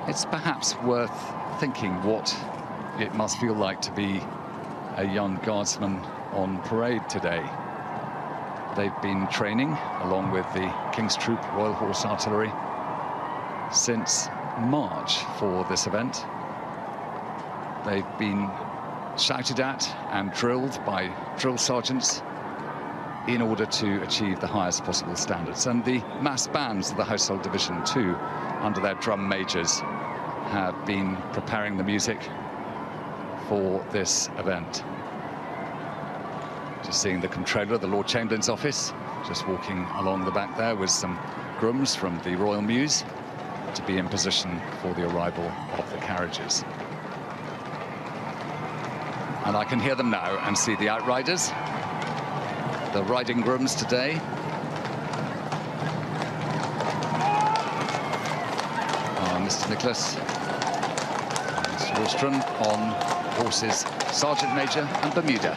It's perhaps worth thinking what it must feel like to be a young guardsman on parade today. They've been training along with the King's Troop Royal Horse Artillery since March for this event. They've been shouted at and drilled by drill sergeants in order to achieve the highest possible standards. And the mass bands of the Household Division too, under their drum majors, have been preparing the music for this event. Just seeing the Comptroller of the Lord Chamberlain's office, just walking along the back there with some grooms from the Royal Mews to be in position for the arrival of the carriages. And I can hear them now and see the outriders, the riding grooms today. Mr. Nicholas, Mr. Wallström on horses Sergeant Major and Bermuda.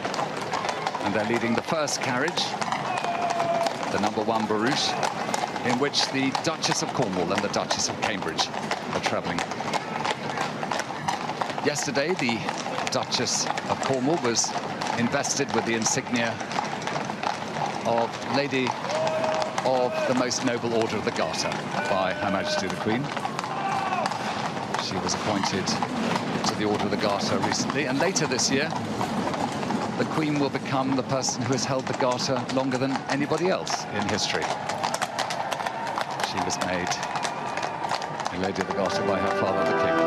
And they're leading the first carriage, the #1 barouche, in which the Duchess of Cornwall and the Duchess of Cambridge are travelling. Yesterday, the Duchess of Cornwall was invested with the insignia of Lady of the Most Noble Order of the Garter by Her Majesty the Queen. She was appointed to the Order of the Garter recently, and later this year, the Queen will become the person who has held the Garter longer than anybody else in history. She was made a Lady of the Garter by her father, the King.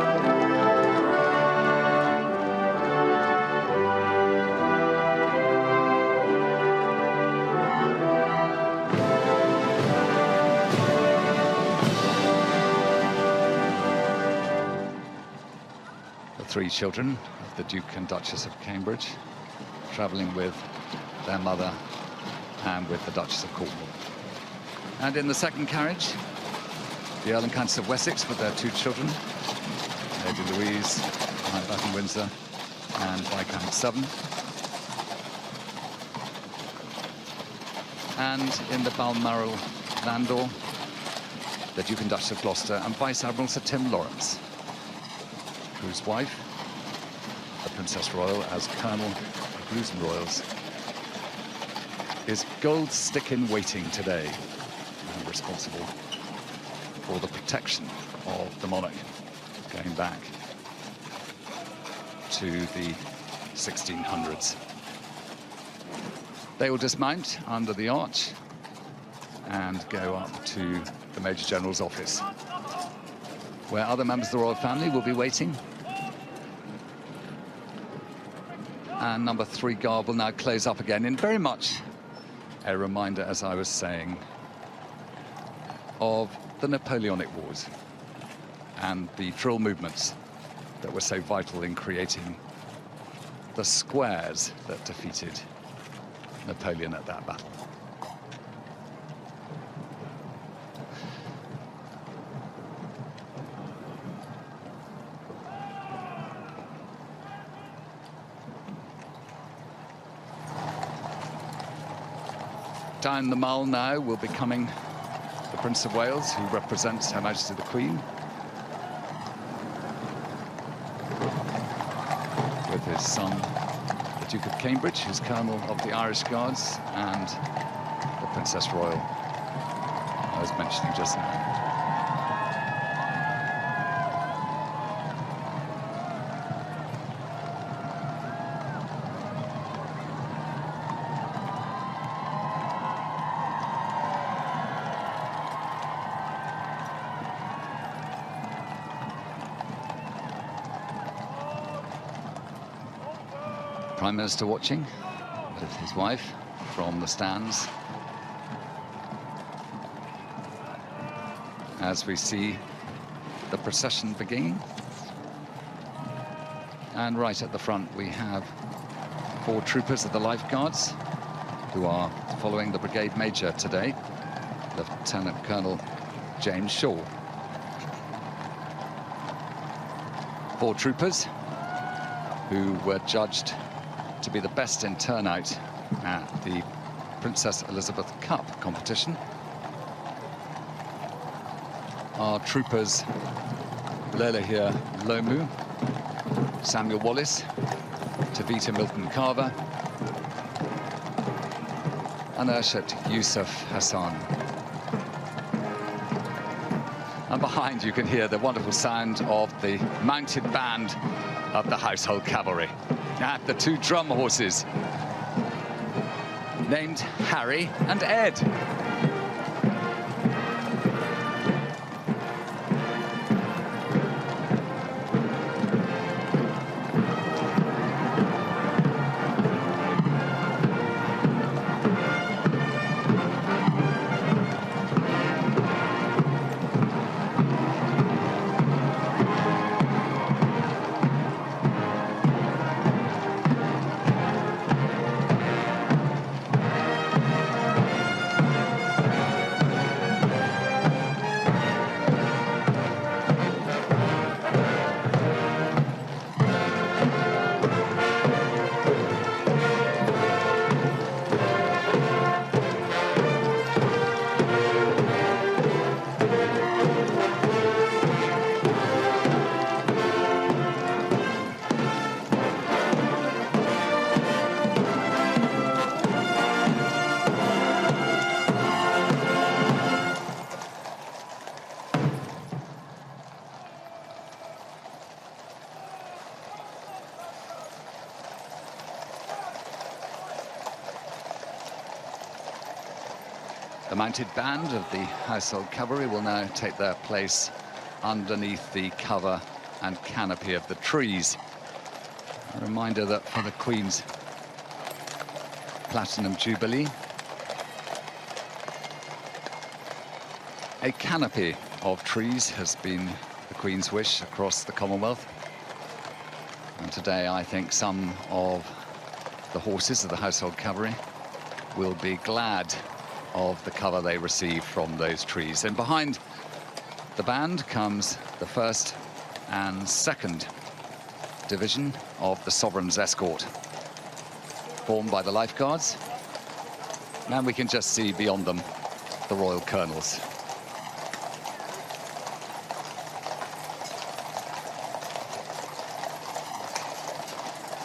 The three children of the Duke and Duchess of Cambridge, travelling with their mother and with the Duchess of Cornwall. And in the second carriage, the Earl and Countess of Wessex with their two children, Lady Louise, Mountbatten Windsor, and Viscount Severn. And in the Balmoral Landau, the Duke and Duchess of Gloucester and Vice Admiral Sir Tim Lawrence, whose wife, the Princess Royal, as Colonel of Blues and Royals, is gold stick in waiting today and responsible for the protection of the monarch going back to the 1600s. They will dismount under the arch and go up to the Major General's office, where other members of the royal family will be waiting. And #3 guard will now close up again in very much a reminder, as I was saying, of the Napoleonic Wars and the drill movements that were so vital in creating the squares that defeated Napoleon at that battle. Down the Mall now will be coming the Prince of Wales, who represents Her Majesty the Queen, with his son, the Duke of Cambridge, who's Colonel of the Irish Guards, and the Princess Royal, I was mentioning just now. Prime Minister watching with his wife from the stands as we see the procession beginning. And right at the front we have 4 troopers of the Life Guards who are following the Brigade Major today, Lieutenant Colonel James Shaw. 4 troopers who were judged to be the best in turnout at the Princess Elizabeth Cup competition, are troopers Lelahir Lomu, Samuel Wallace, Tavita Milton Carver, and Urshad Yusuf Hassan. And behind you can hear the wonderful sound of the mounted band of the Household Cavalry. And the two drum horses, named Harry and Ed. The mounted band of the Household Cavalry will now take their place underneath the cover and canopy of the trees. A reminder that for the Queen's Platinum Jubilee, a canopy of trees has been the Queen's wish across the Commonwealth. And today, I think some of the horses of the Household Cavalry will be glad of the cover they receive from those trees. And behind the band comes the 1st and 2nd Division of the Sovereign's Escort, formed by the Lifeguards. And we can just see beyond them the Royal Colonels.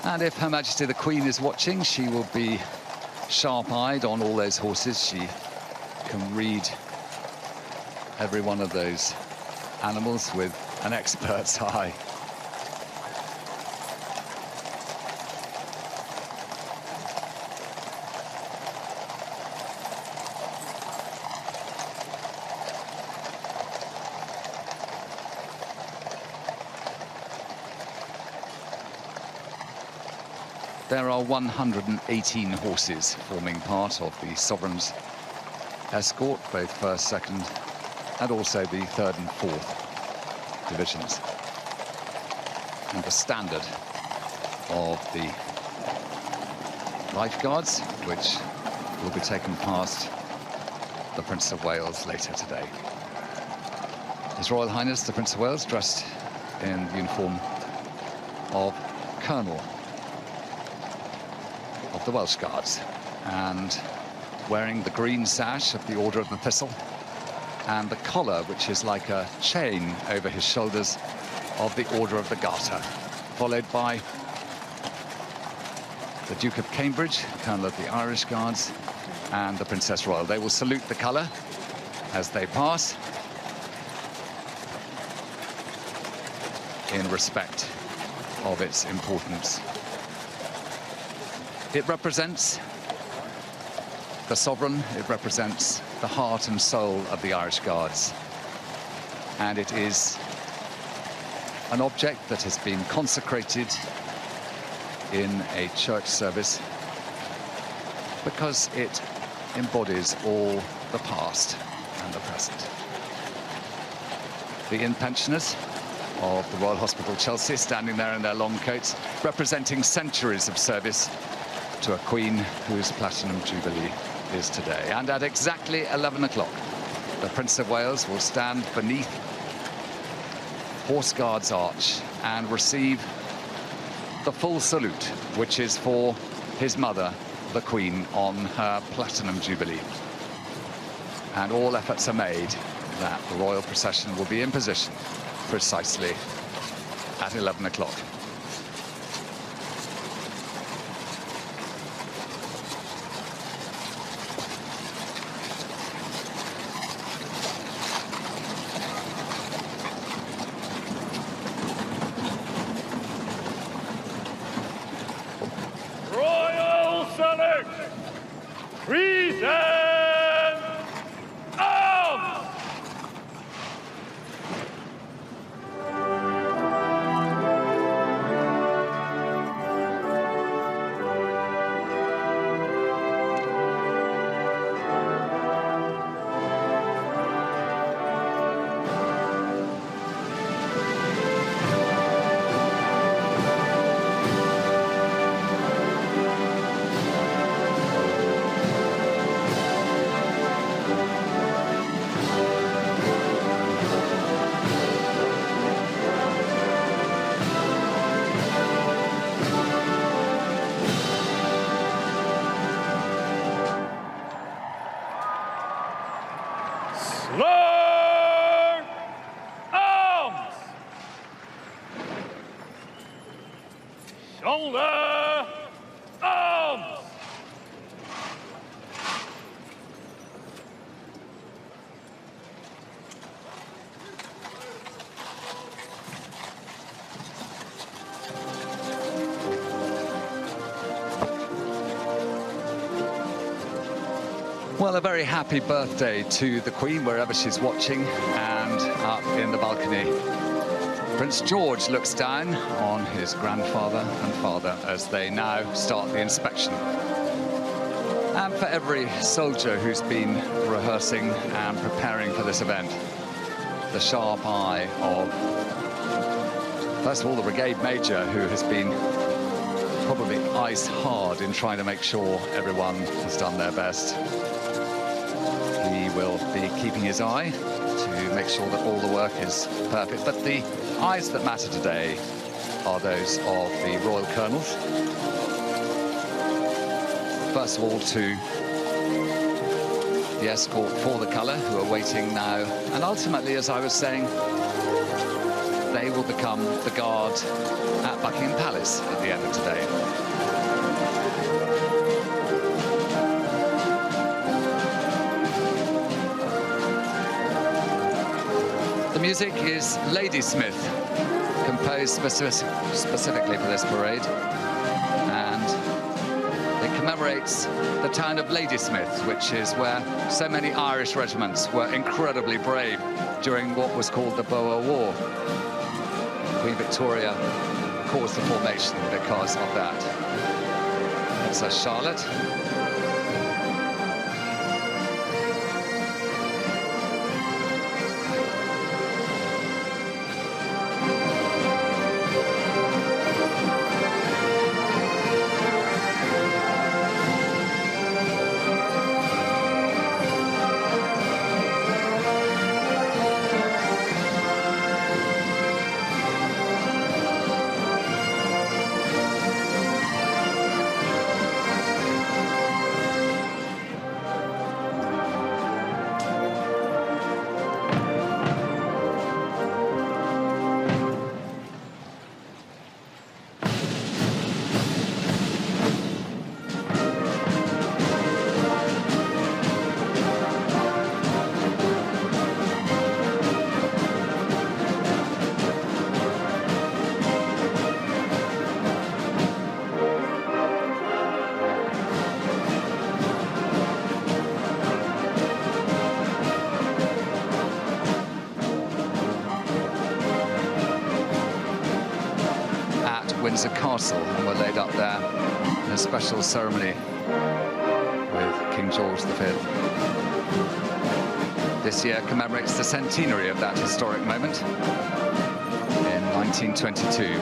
And if Her Majesty the Queen is watching, she will be sharp-eyed on all those horses. She can read every one of those animals with an expert's eye. There are 118 horses forming part of the Sovereign's Escort, both 1st, 2nd, and also the 3rd and 4th Divisions. And the standard of the Lifeguards, which will be taken past the Prince of Wales later today. His Royal Highness the Prince of Wales, dressed in the uniform of Colonel of the Welsh Guards, and wearing the green sash of the Order of the Thistle, and the collar, which is like a chain over his shoulders, of the Order of the Garter, followed by the Duke of Cambridge, Colonel of the Irish Guards, and the Princess Royal. They will salute the colour as they pass in respect of its importance. It represents the Sovereign, it represents the heart and soul of the Irish Guards. And it is an object that has been consecrated in a church service because it embodies all the past and the present. The inn pensioners of the Royal Hospital Chelsea standing there in their long coats, representing centuries of service to a Queen whose Platinum Jubilee is today. And at exactly 11 o'clock, the Prince of Wales will stand beneath Horse Guards Arch and receive the full salute, which is for his mother, the Queen, on her Platinum Jubilee. And all efforts are made that the royal procession will be in position precisely at 11 o'clock. Royal Select, present arms! Slow arms! Shoulder arms! Well, a very happy birthday to the Queen, wherever she's watching, and up in the balcony. Prince George looks down on his grandfather and father as they now start the inspection. And for every soldier who's been rehearsing and preparing for this event, the sharp eye of, first of all, the brigade major, who has been probably ice hard in trying to make sure everyone has done their best. He will be keeping his eye to make sure that all the work is perfect. But the eyes that matter today are those of the Royal Colonels. First of all, to the escort for the colour, who are waiting now. And ultimately, as I was saying, they will become the guard at Buckingham Palace at the end of today. The music is Ladysmith, composed specifically for this parade, and it commemorates the town of Ladysmith, which is where so many Irish regiments were incredibly brave during what was called the Boer War. Queen Victoria caused the formation because of that. So Charlotte. Windsor Castle, and were laid up there in a special ceremony with King George V. This year commemorates the centenary of that historic moment in 1922.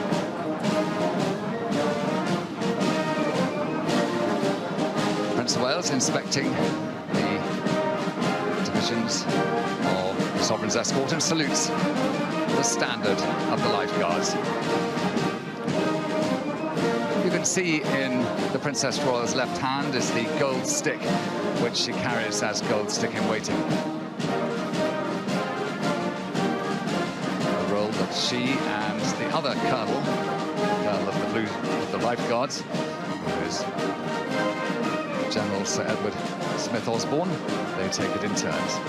Prince of Wales inspecting the divisions of the Sovereign's escort and salutes the standard of the Lifeguards. You can see in the Princess Royal's left hand is the gold stick, which she carries as gold stick in waiting. A role that She and the other colonel of the lifeguards, who is General Sir Edward Smith Osborne, they take it in turns.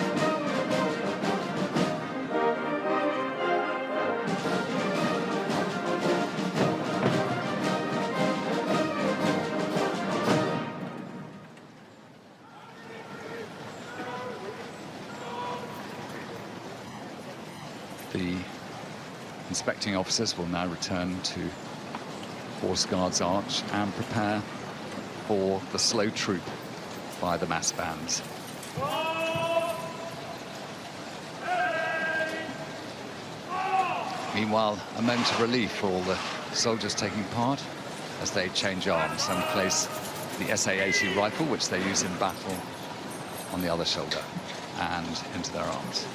The inspecting officers will now return to Horse Guards Arch and prepare for the slow troop by the mass bands. Meanwhile, a moment of relief for all the soldiers taking part as they change arms and place the SA-80 rifle, which they use in battle, on the other shoulder and into their arms.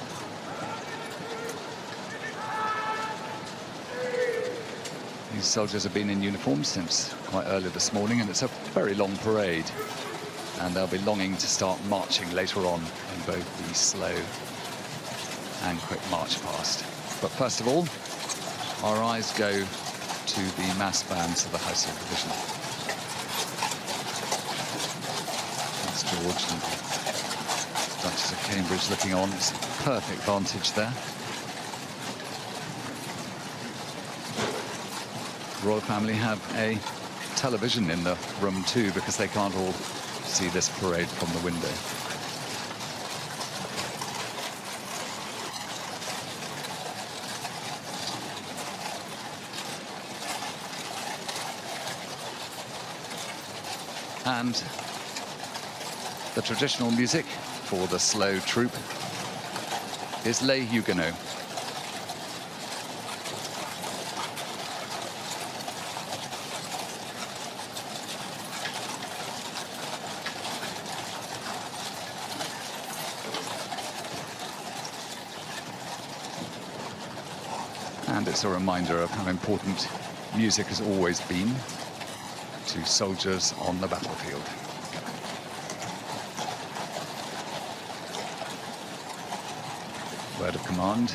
These soldiers have been in uniform since quite early this morning, and it's a very long parade. And they'll be longing to start marching later on in both the slow and quick march past. But first of all, our eyes go to the mass bands of the Household Division. That's George and Duchess of Cambridge looking on. It's perfect vantage there. The royal family have a television in the room too, because they can't all see this parade from the window. And the traditional music for the slow troop is Les Huguenots. And it's a reminder of how important music has always been to soldiers on the battlefield. Word of command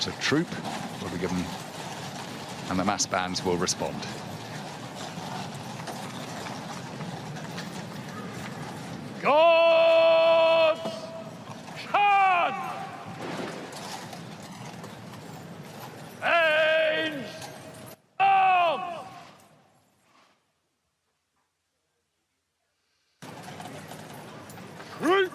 to troop will be given, and the mass bands will respond. God's can! Aims! Arms! Troop!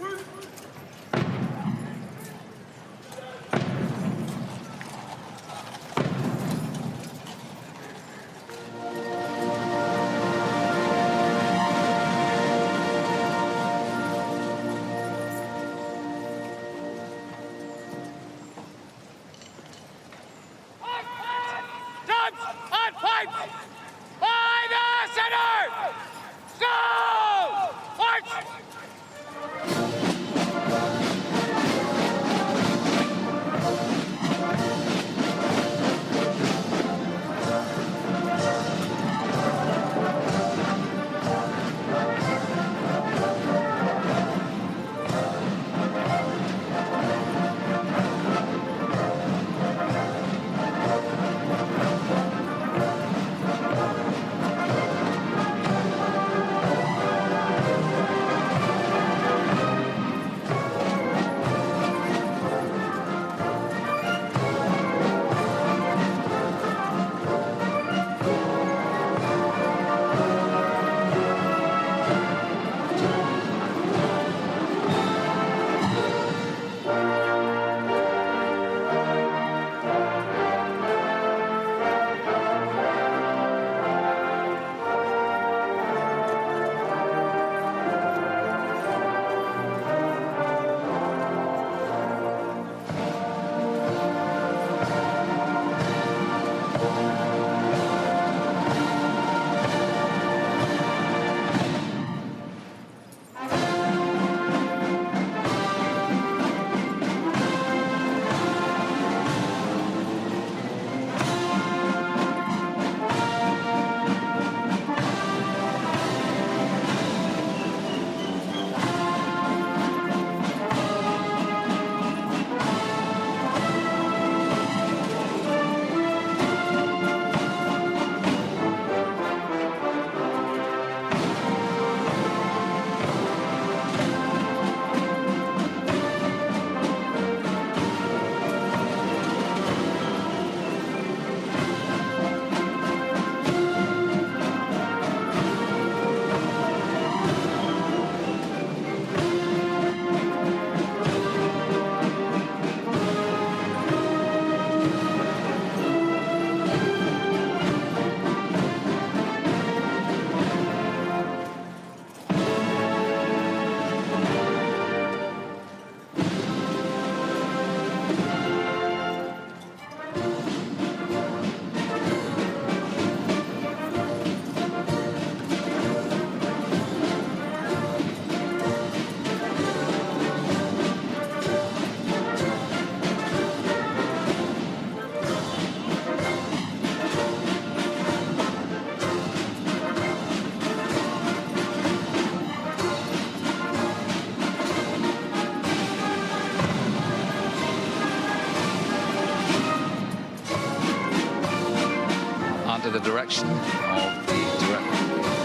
the direction of the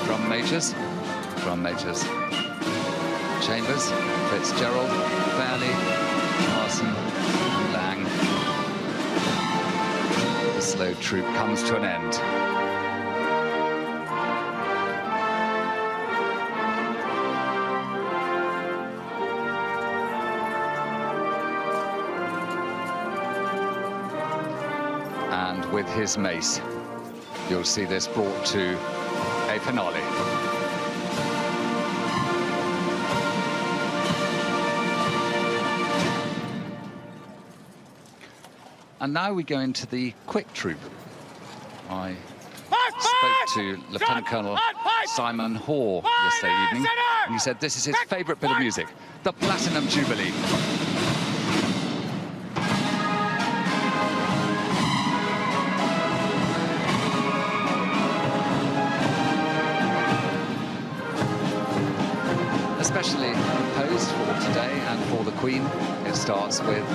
drum majors. Drum majors Chambers, Fitzgerald, Fairley, Carson, Lang. The slow troop comes to an end. And with his mace, you'll see this brought to a finale. And now we go into the quick troop. I spoke to Lieutenant Colonel Simon Hoare yesterday evening, and he said this is his favourite bit of music, the Platinum Jubilee. Especially composed for today and for the Queen. It starts with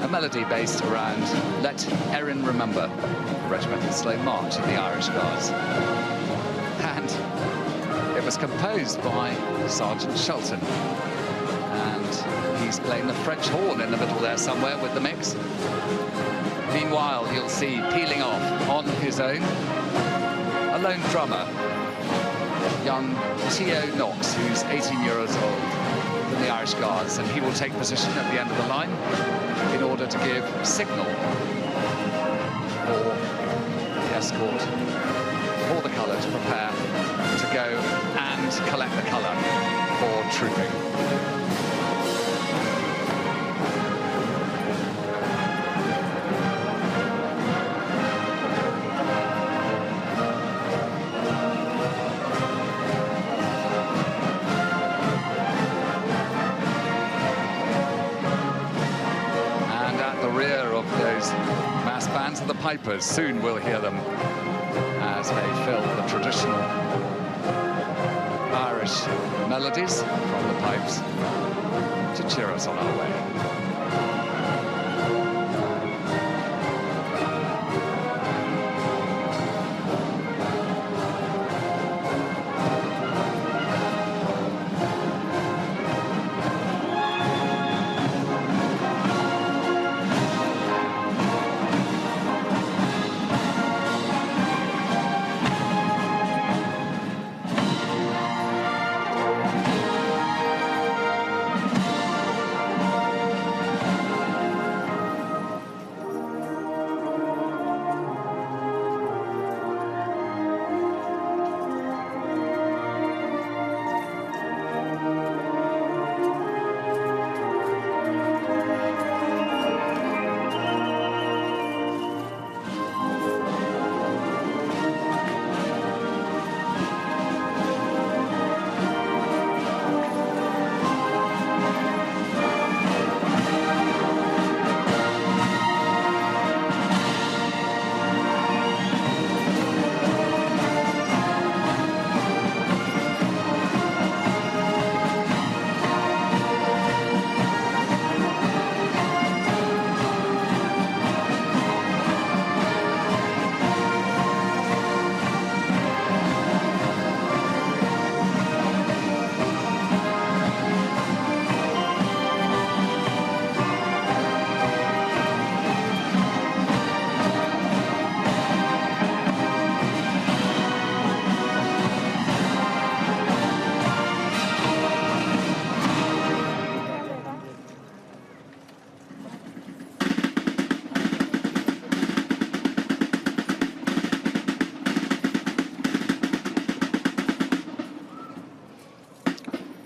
a melody based around Let Erin Remember, the regimental slow march of the Irish Guards. And it was composed by Sergeant Shelton. And he's playing the French horn in the middle there somewhere with the mix. Meanwhile, you'll see peeling off on his own, a lone drummer, young T.O. Knox, who's 18 years old, from the Irish Guards, and he will take position at the end of the line in order to give signal for the escort for the colour to prepare to go and collect the colour for trooping. The pipers, soon we'll hear them as they fill the traditional Irish melodies from the pipes to cheer us on our way.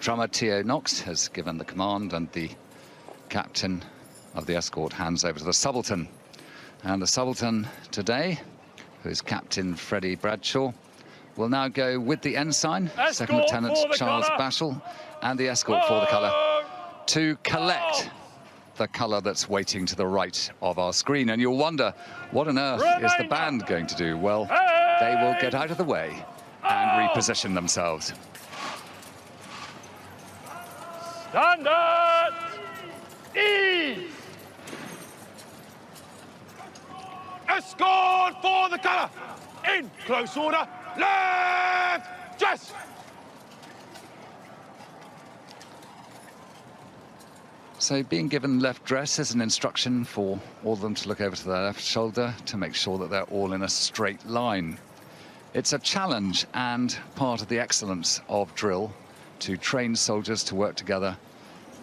Drummer T.O. Knox has given the command, and the captain of the escort hands over to the subaltern. And the subaltern today, who is Captain Freddie Bradshaw, will now go with the ensign, Second Lieutenant Charles Bashall, and the escort for the colour to collect the colour that's waiting to the right of our screen. And you'll wonder, what on earth is the band going to do? Well, they will get out of the way and reposition themselves. Standard ease. Escort for the colour. In close order. Left. Dress. So being given left dress is an instruction for all of them to look over to their left shoulder to make sure that they're all in a straight line. It's a challenge and part of the excellence of drill to train soldiers to work together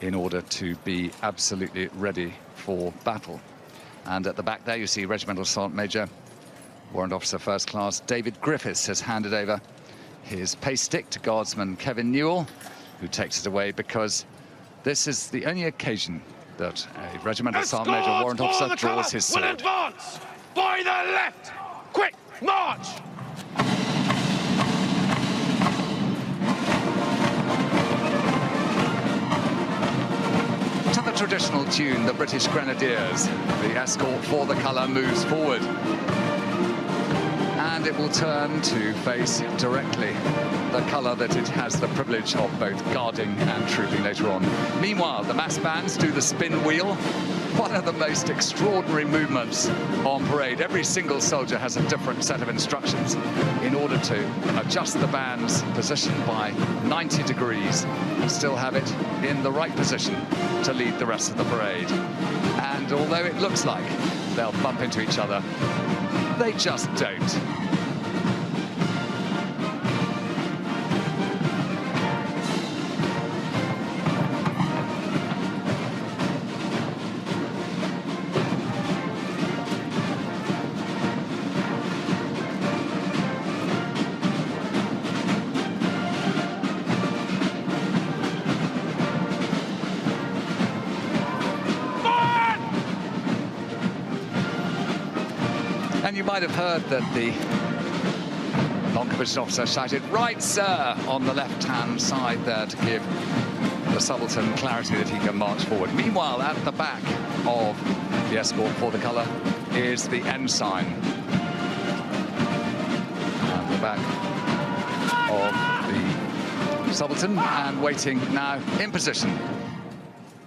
in order to be absolutely ready for battle. And at the back there you see Regimental Sergeant Major, Warrant Officer First Class David Griffiths has handed over his pace stick to Guardsman Kevin Newell, who takes it away because this is the only occasion that a Regimental Sergeant Major Warrant Officer draws his sword. Will advance by the left. Quick march. To the traditional tune, the British Grenadiers, the escort for the colour moves forward. And it will turn to face directly the colour that it has the privilege of both guarding and trooping later on. Meanwhile, the mass bands do the spin wheel. One of the most extraordinary movements on parade. Every single soldier has a different set of instructions in order to adjust the band's position by 90 degrees and still have it in the right position to lead the rest of the parade. And although it looks like they'll bump into each other, they just don't. And you might have heard that the non-commissioned officer shouted, "Right, sir," on the left-hand side there to give the subaltern clarity that he can march forward. Meanwhile, at the back of the escort for the colour is the ensign. At the back of the subaltern and waiting now in position.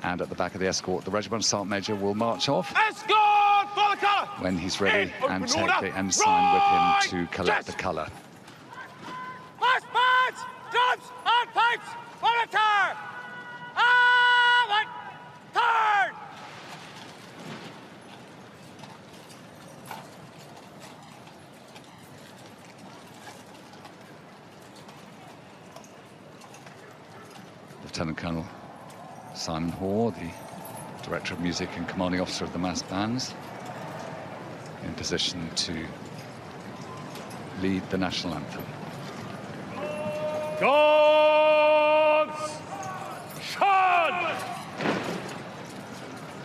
And at the back of the escort, the Regimental Sergeant Major will march off. Escort for the colour. When he's ready and take order. the ensign with him to collect the colour. Mass bands, drums and pipes for a turn. One, turn. Lieutenant Colonel Simon Hoare, the Director of Music and Commanding Officer of the Mass Bands, in position to lead the national anthem. Guns! Shun!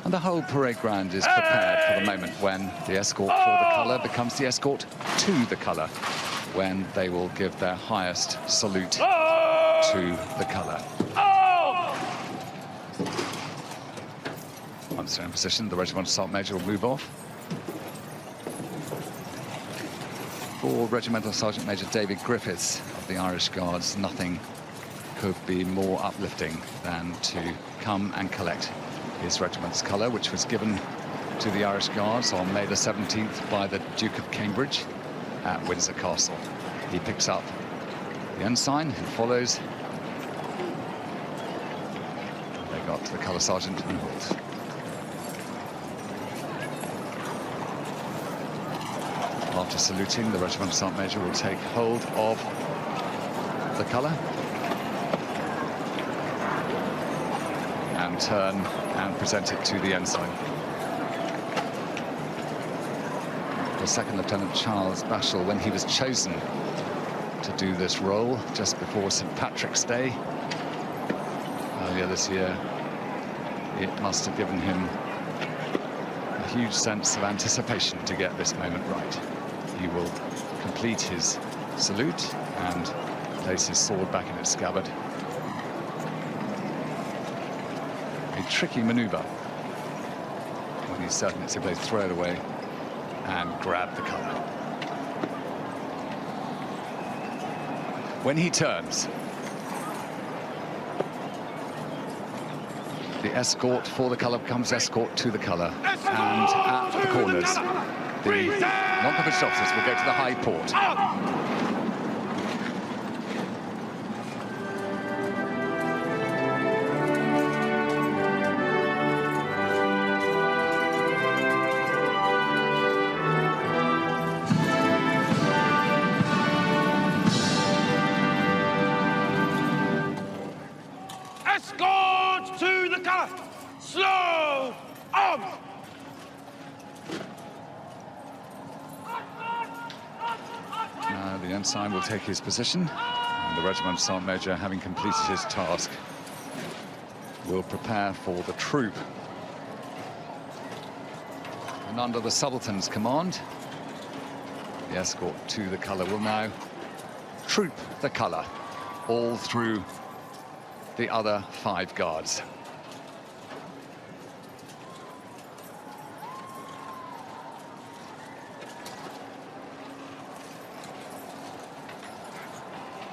And the whole parade ground is prepared for the moment when the escort for the colour becomes the escort to the colour, when they will give their highest salute to the colour. Once they're in position, the Regimental Sergeant Major will move off. For Regimental Sergeant Major David Griffiths of the Irish Guards, nothing could be more uplifting than to come and collect his regiment's colour, which was given to the Irish Guards on May the 17th by the Duke of Cambridge at Windsor Castle. He picks up the ensign, who follows. They got to the colour sergeant and halt. After saluting, the Regimental Sergeant Major will take hold of the colour and turn and present it to the ensign. For Second Lieutenant Charles Bashall, when he was chosen to do this role just before St. Patrick's Day earlier this year, it must have given him a huge sense of anticipation to get this moment right. He will complete his salute and place his sword back in its scabbard. A tricky manoeuvre when he's certain it's able to throw it away and grab the colour. When he turns, the escort for the colour becomes escort to the colour, and at the corners the non-commissioned officers will go to the high port. Escort to the colour. Slow arms. Now the ensign will take his position, and the regiment sergeant major, having completed his task, will prepare for the troop. And under the subaltern's command, the escort to the colour will now troop the colour all through the other 5 guards.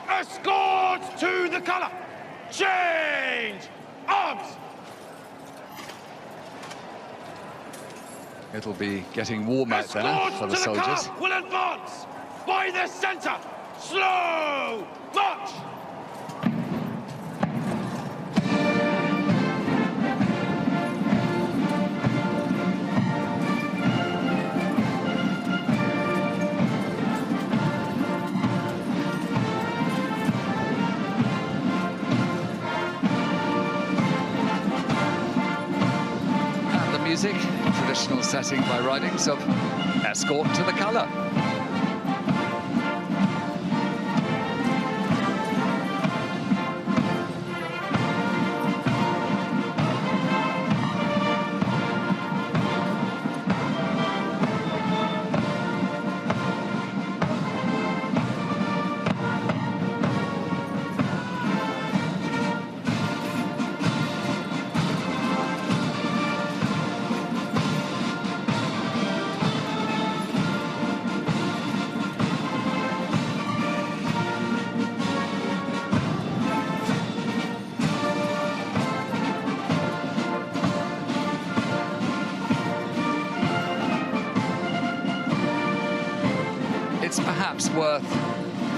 Escort to the colour. Change arms. It'll be getting warm out there Escorts for the to soldiers. colour will advance by the centre. Slow march. Music, traditional setting by writings of Escort to the Colour. It's perhaps worth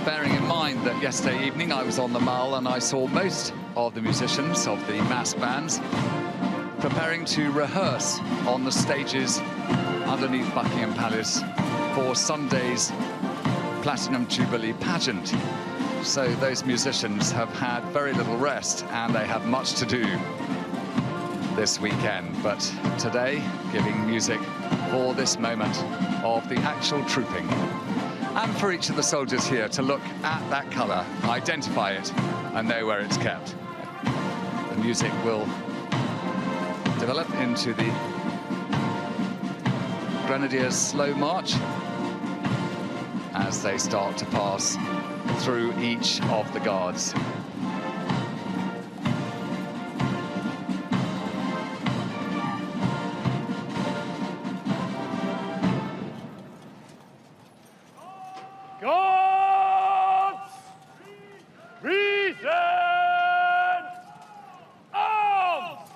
bearing in mind that yesterday evening I was on the Mall and I saw most of the musicians of the mass bands preparing to rehearse on the stages underneath Buckingham Palace for Sunday's Platinum Jubilee pageant. So those musicians have had very little rest and they have much to do this weekend. But today, giving music for this moment of the actual trooping. And for each of the soldiers here to look at that colour, identify it, and know where it's kept. The music will develop into the Grenadiers' slow march as they start to pass through each of the guards. Guards! Present! Arms!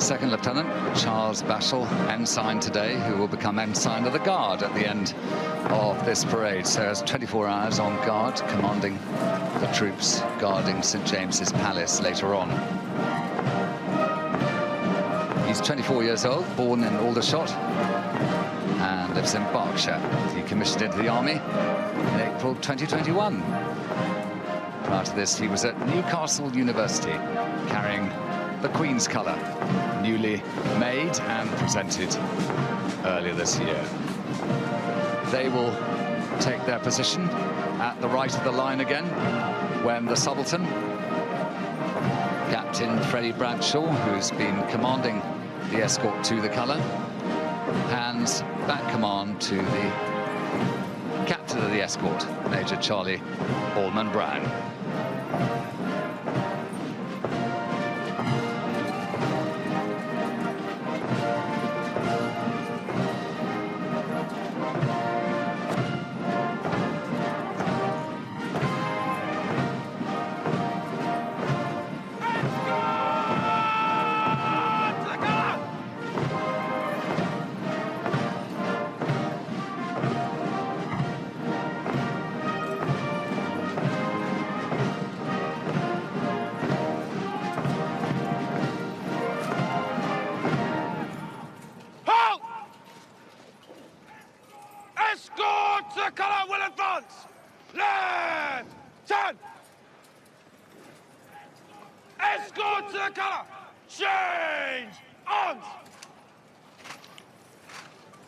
Second Lieutenant Charles Bashall, ensign today, who will become ensign of the Guard at the end of this parade. So has 24 hours on guard, commanding the troops guarding St James's Palace later on. He's 24 years old, born in Aldershot, and lives in Berkshire. He commissioned into the Army in April 2021. Prior to this, he was at Newcastle University, carrying the Queen's colour, newly made and presented earlier this year. They will take their position at the right of the line again when the Subaltern, Captain Freddie Bradshaw, who's been commanding the escort to the colour, hands back command to the captain of the escort, Major Charlie Allman Brown. Escort to the colour! Change arms!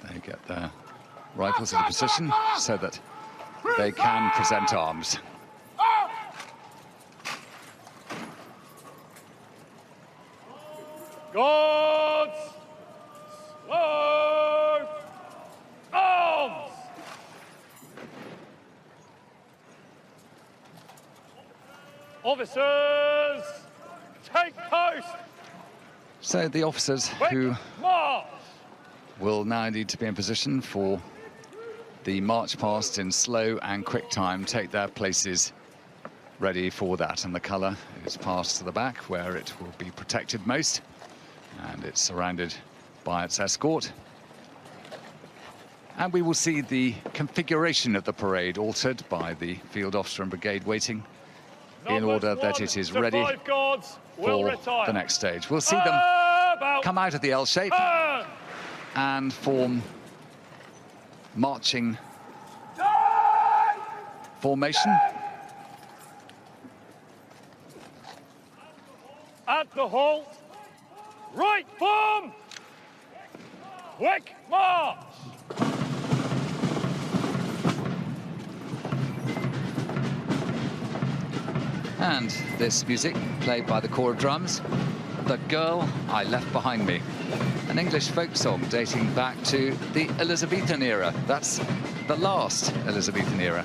They get their rifles into position so that they can present arms. Guards! Slow! Arms! Officers! Take post! So the officers who March! will now need to be in position for the march past in slow and quick time take their places ready for that, and the colour is passed to the back where it will be protected most, and it's surrounded by its escort. And we will see the configuration of the parade altered by the field officer and brigade waiting in order that it is ready for the next stage. We'll see them come out of the L shape and form marching formation. At the halt, right form, quick march. And this music, played by the Corps of Drums, The Girl I Left Behind Me, an English folk song dating back to the Elizabethan era. That's the last Elizabethan era.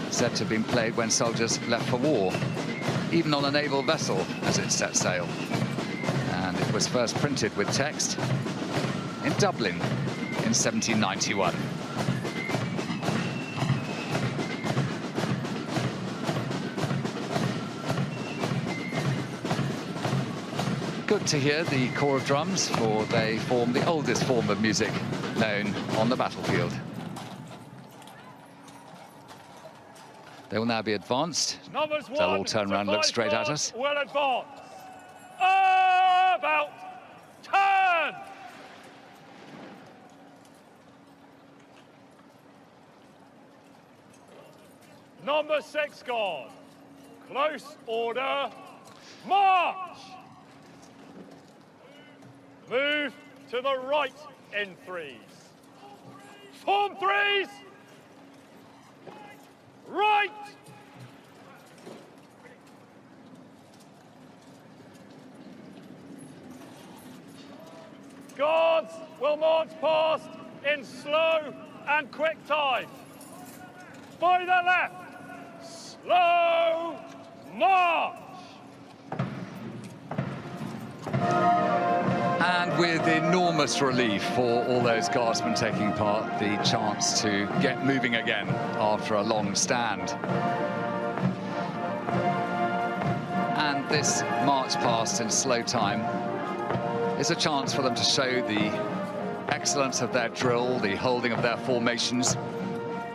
Said to have been played when soldiers left for war, even on a naval vessel as it set sail. And it was first printed with text in Dublin in 1791. Good to hear the Corps of Drums, for they form the oldest form of music known on the battlefield. They will now be advanced. They'll all turn around and look straight at us. Will advance. About. Turn. Number 6 Guard. Close order. March. Move to the right in threes. Form threes. Right. Guards will march past in slow and quick time. By the left, slow march. And with enormous relief for all those guardsmen taking part, the chance to get moving again after a long stand. And this march past in slow time is a chance for them to show the excellence of their drill, the holding of their formations,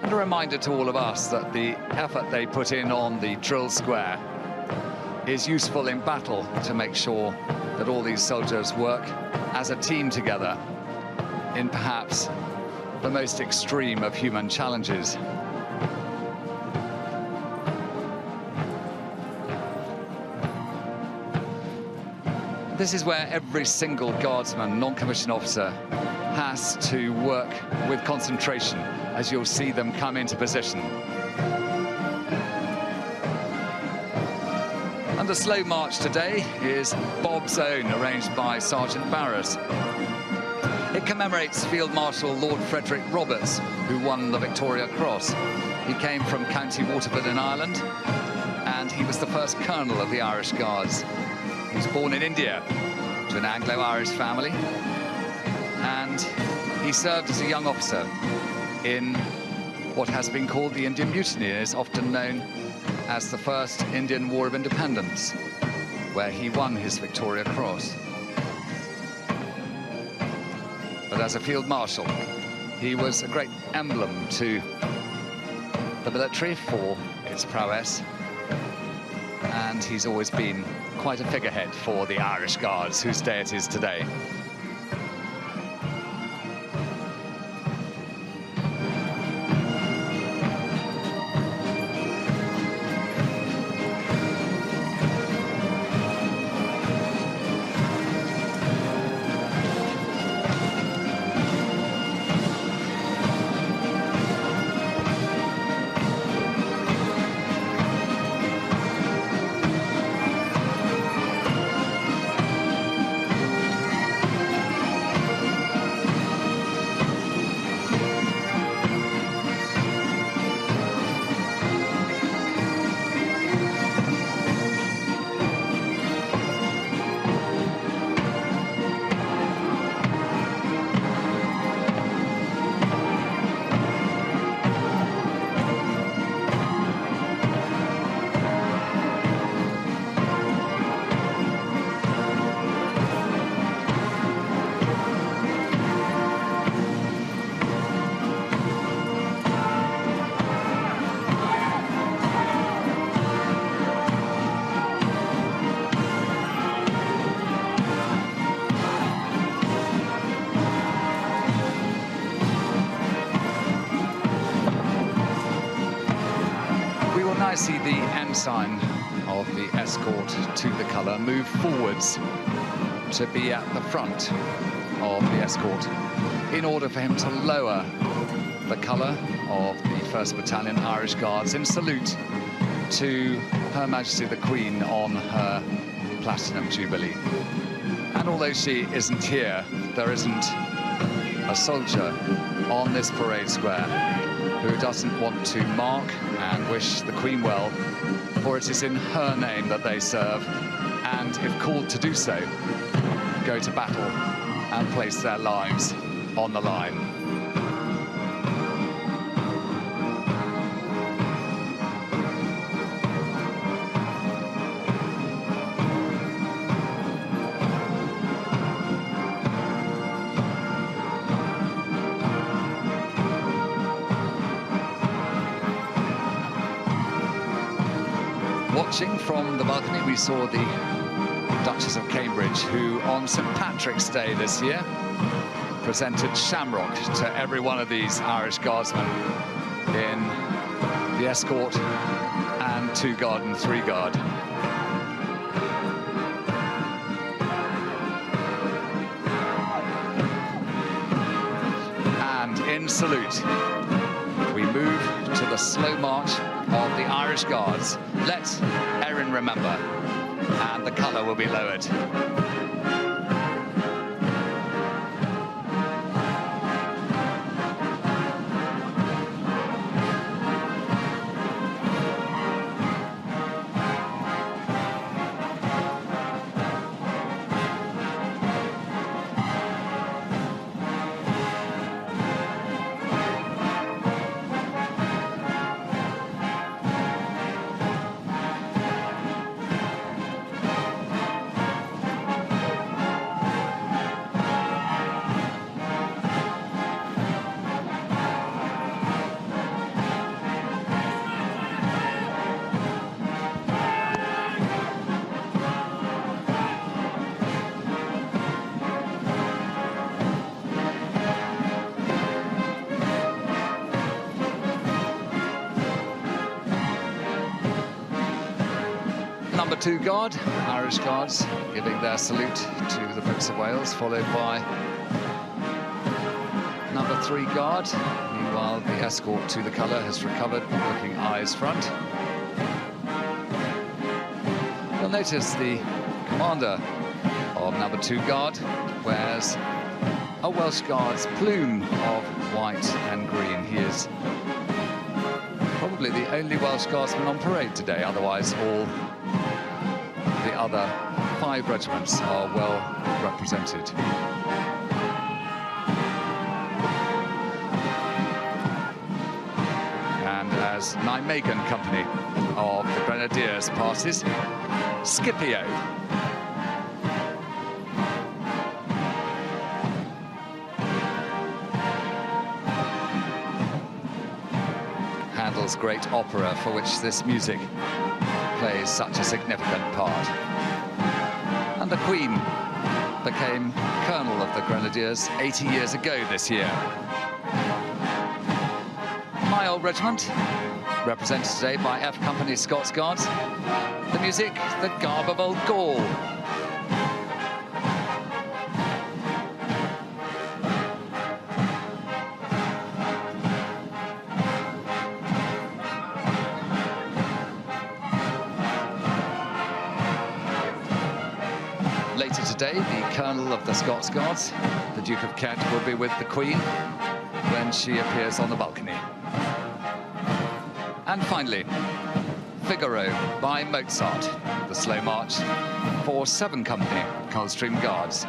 and a reminder to all of us that the effort they put in on the drill square is useful in battle to make sure that all these soldiers work as a team together in perhaps the most extreme of human challenges. This is where every single guardsman, non-commissioned officer, has to work with concentration as you'll see them come into position. And the slow march today is Bob's Own, arranged by Sergeant Barras. It commemorates Field Marshal Lord Frederick Roberts, who won the Victoria Cross. He came from County Waterford in Ireland, and he was the first colonel of the Irish Guards. He was born in India to an Anglo-Irish family, and he served as a young officer in what has been called the Indian Mutiny, and is often known as the First Indian War of Independence, where he won his Victoria Cross. But as a field marshal, he was a great emblem to the military for its prowess, and he's always been quite a figurehead for the Irish Guards, whose day it is today. See the ensign of the escort to the colour move forwards to be at the front of the escort in order for him to lower the colour of the 1st Battalion Irish Guards in salute to Her Majesty the Queen on her Platinum Jubilee. And although she isn't here, there isn't a soldier on this parade square who doesn't want to mark and wish the Queen well, for it is in her name that they serve, and if called to do so, go to battle and place their lives on the line. Watching from the balcony, we saw the Duchess of Cambridge, who on St Patrick's Day this year presented shamrock to every one of these Irish Guardsmen in the escort and 2 guard and 3 guard. And in salute, we move to the slow march of the Irish Guards. Let Erin remember, and the colour will be lowered. number 2 Guard, Irish Guards, giving their salute to the Prince of Wales, followed by number 3 Guard. Meanwhile, the escort to the colour has recovered, looking eyes front. You'll notice the commander of number 2 Guard wears a Welsh Guards plume of white and green. He is probably the only Welsh Guardsman on parade today. Otherwise, all the other 5 regiments are well represented. And as Nijmegen Company of the Grenadiers passes, Scipio. Handel's great opera, for which this music plays such a significant part. And the Queen became Colonel of the Grenadiers 80 years ago this year. My old regiment, represented today by F Company Scots Guards. The music, the garb of old Gaul. Later today, the Colonel of the Scots Guards, the Duke of Kent, will be with the Queen when she appears on the balcony. And finally, Figaro by Mozart, the slow march for 7 Company Coldstream Guards.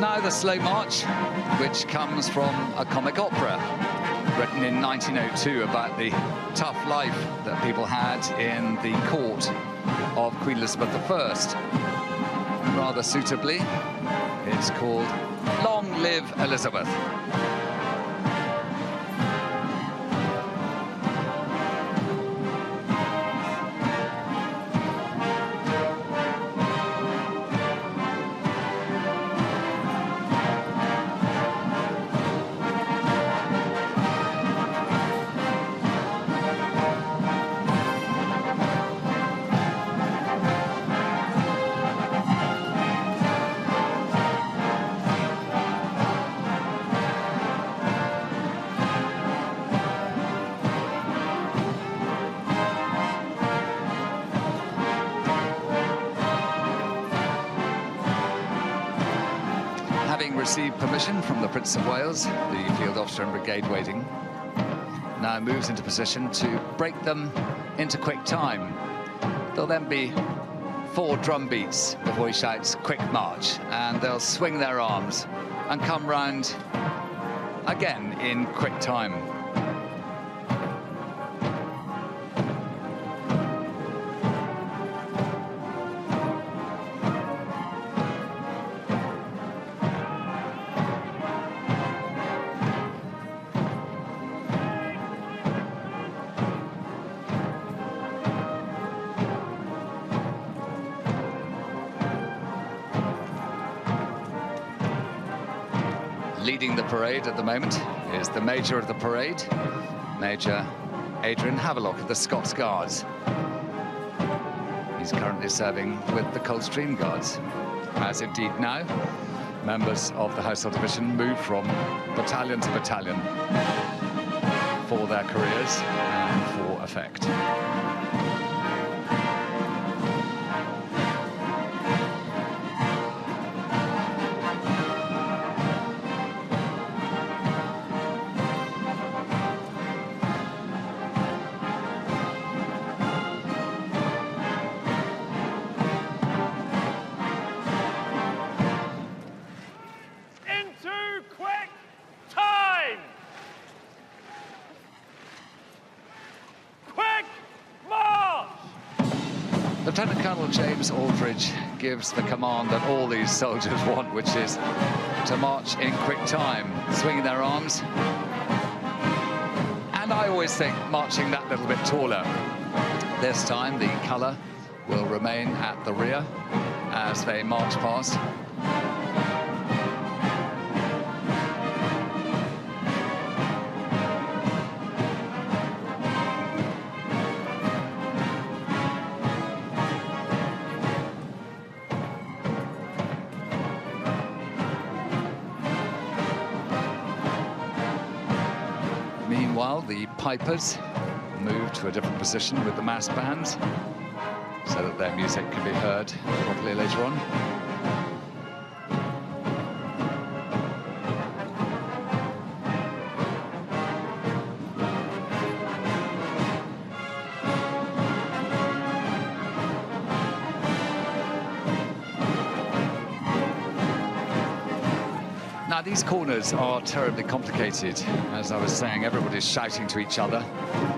Now the slow march, which comes from a comic opera written in 1902 about the tough life that people had in the court of Queen Elizabeth I. Rather suitably, it's called Long Live Elizabeth. Having received permission from the Prince of Wales, the field officer and brigade waiting now moves into position to break them into quick time. There'll then be 4 drum beats before he shouts quick march, and they'll swing their arms and come round again in quick time. Leading the parade at the moment is the Major of the parade, Major Adrian Havelock of the Scots Guards. He's currently serving with the Coldstream Guards, as indeed now members of the Household Division move from battalion to battalion for their careers and for effect. Lieutenant Colonel James Aldridge gives the command that all these soldiers want, which is to march in quick time, swinging their arms. And I always think marching that little bit taller. This time, the colour will remain at the rear as they march past. Meanwhile, the pipers move to a different position with the mass bands so that their music can be heard properly later on. Now, these corners are terribly complicated. As I was saying, everybody's shouting to each other.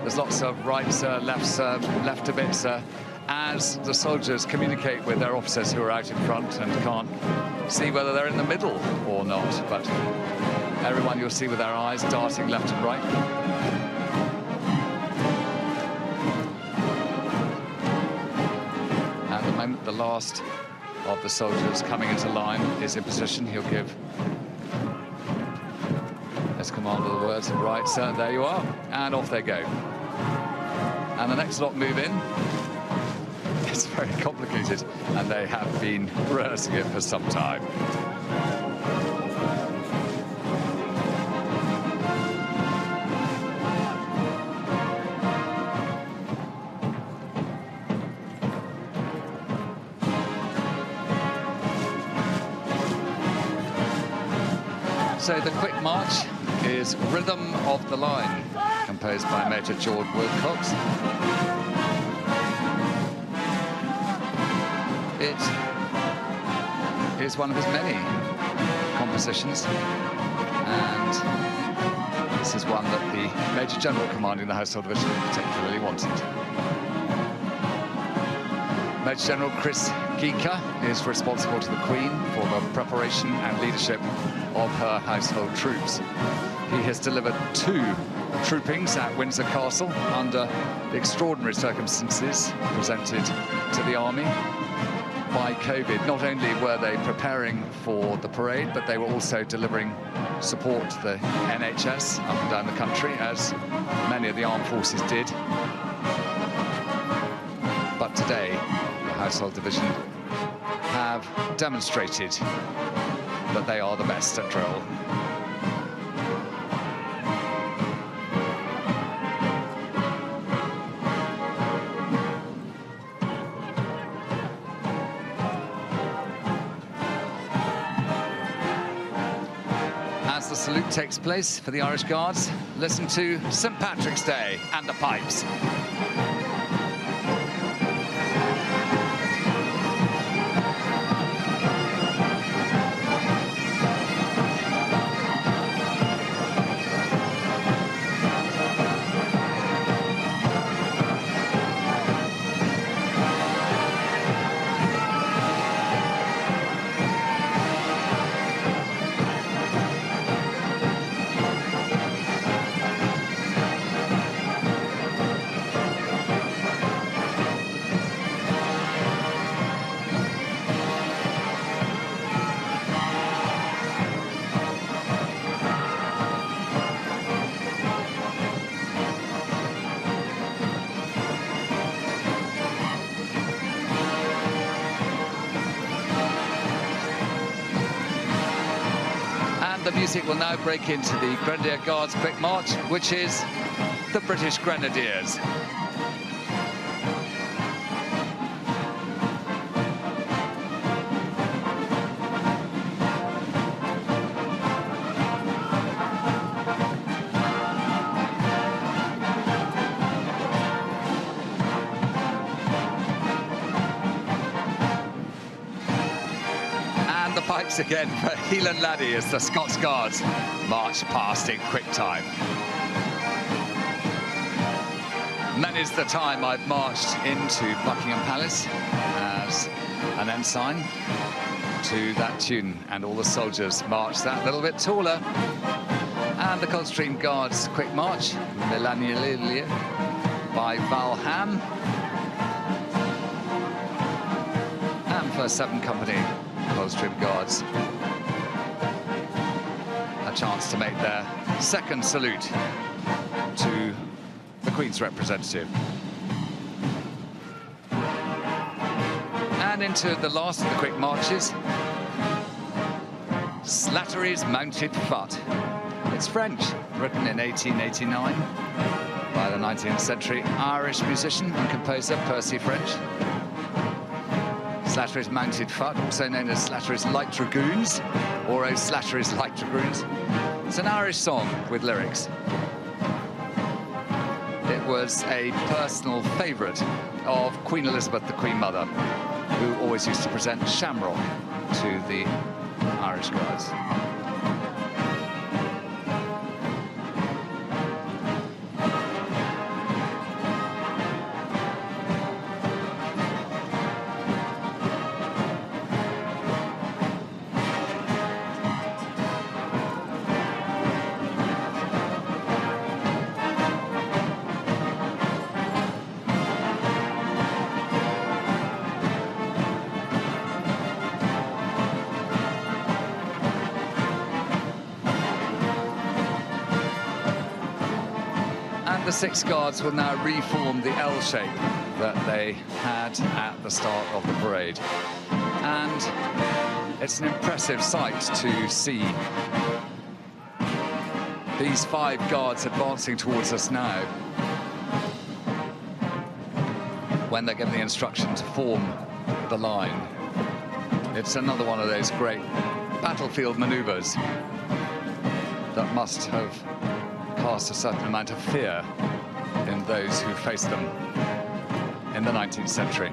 There's lots of right, sir, left a bit, sir, as the soldiers communicate with their officers who are out in front and can't see whether they're in the middle or not. But everyone you'll see with their eyes darting left and right. At the moment, the last of the soldiers coming into line is in position. He'll give his command of the words, right, sir, there you are, and off they go. And the next lot move in. It's very complicated, and they have been rehearsing it for some time. So the quick march is Rhythm of the Line, composed by Major George Wilcox. It is one of his many compositions, and this is one that the Major General commanding the Household Division particularly wanted. Major General Chris Geeka is responsible to the Queen for the preparation and leadership of her household troops. He has delivered 2 troopings at Windsor Castle under the extraordinary circumstances presented to the army by COVID. Not only were they preparing for the parade, but they were also delivering support to the NHS up and down the country, as many of the armed forces did. But today, the Household Division have demonstrated that they are the best at drill. As the salute takes place for the Irish Guards, listen to St. Patrick's Day and the pipes. The music will now break into the Grenadier Guards Quick March, which is the British Grenadiers. Pipes again for Heelan Laddie as the Scots Guards march past in quick time. Many's the time I've marched into Buckingham Palace perhaps an ensign to that tune, and all the soldiers march that little bit taller. And the Coldstream Guards quick march, Milanilia by Valham. And for 7 Company Coldstream Guards, a chance to make their second salute to the Queen's representative. And into the last of the quick marches, Slattery's Mounted Fut. It's French, written in 1889 by the 19th century Irish musician and composer Percy French. Slattery's Mounted Fut, also known as Slattery's Light Dragoons, or Slattery's Light Dragoons. It's an Irish song with lyrics. It was a personal favourite of Queen Elizabeth, the Queen Mother, who always used to present Shamrock to the Irish Guards. The 6 Guards will now reform the L shape that they had at the start of the parade. And it's an impressive sight to see these 5 Guards advancing towards us now when they're given the instruction to form the line. It's another one of those great battlefield maneuvers that must have cast a certain amount of fear in those who faced them in the 19th century.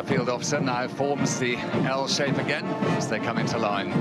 Field officer now forms the L shape again as they come into line.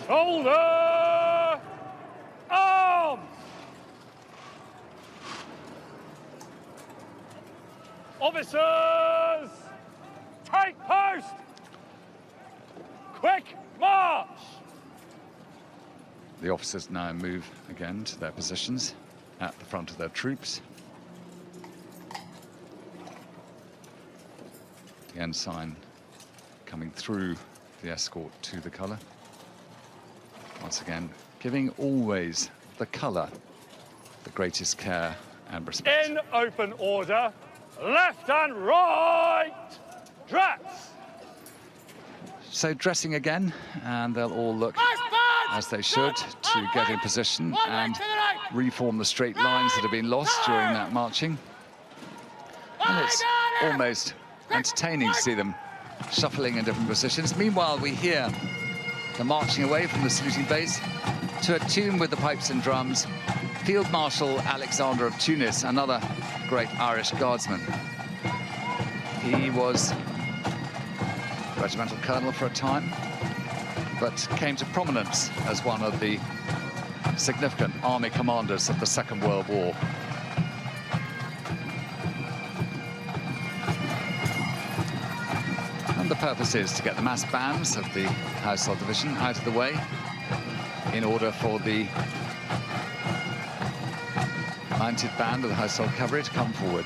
Shoulder! Arms! Officers! Take post! Quick march! The officers now move again to their positions at the front of their troops. The ensign coming through the escort to the colour. Once again, giving always the colour the greatest care and respect. In open order, left and right, dress! So dressing again, and they'll all look as they should to get in position and reform the straight lines that have been lost during that marching. And it's almost entertaining to see them shuffling in different positions. Meanwhile, we hear the marching away from the saluting base To attune with the pipes and drums, Field Marshal Alexander of Tunis, another great Irish guardsman. He was regimental colonel for a time, but came to prominence as one of the significant army commanders of the Second World War. And the purpose is to get the mass bands of the Household Division out of the way in order for the mounted band of the Household Cavalry to come forward.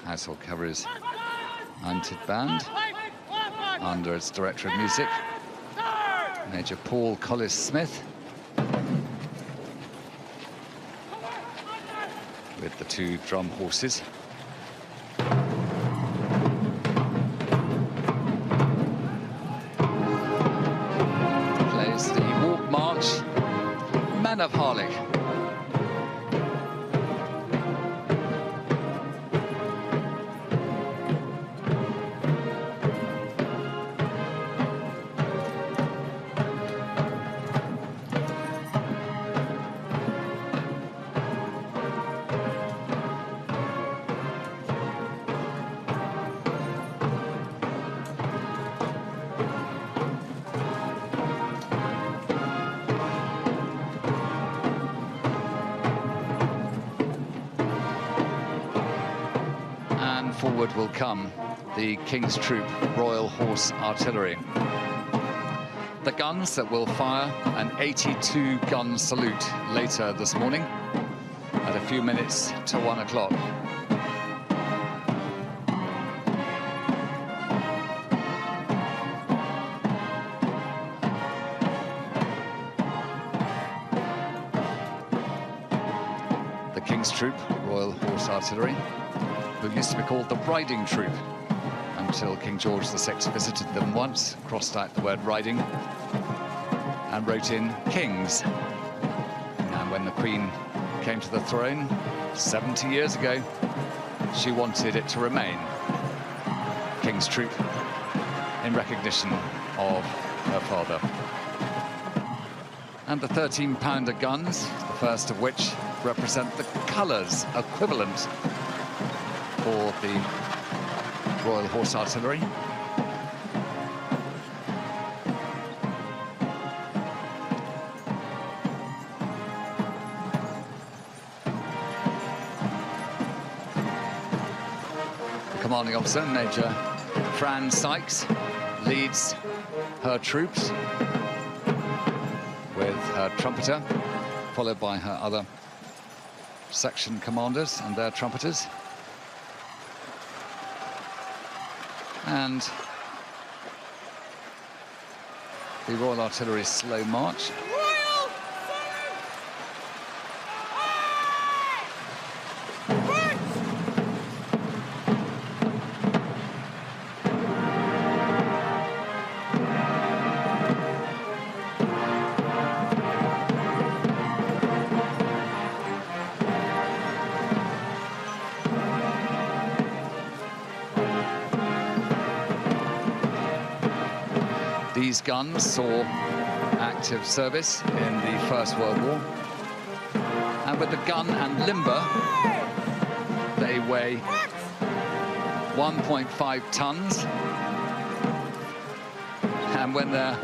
Household Cavalry's mounted band under its Director of Music, Major Paul Collis-Smith, with the two drum horses. Plays the Walk March, Men of Harlech. Forward will come the King's Troop Royal Horse Artillery. The guns that will fire an 82-gun salute later this morning at a few minutes to 1 o'clock. The King's Troop Royal Horse Artillery, who used to be called the Riding Troop until King George VI visited them once, crossed out the word riding, and wrote in Kings. And when the Queen came to the throne 70 years ago, she wanted it to remain King's Troop in recognition of her father. And the 13-pounder guns, the first of which represent the colours equivalent for the Royal Horse Artillery. The commanding officer, Major Fran Sykes, leads her troops with her trumpeter, followed by her other section commanders and their trumpeters. And the Royal Artillery's slow march. These guns saw active service in the First World War. And with the gun and limber, they weigh 1.5 tons. And when they're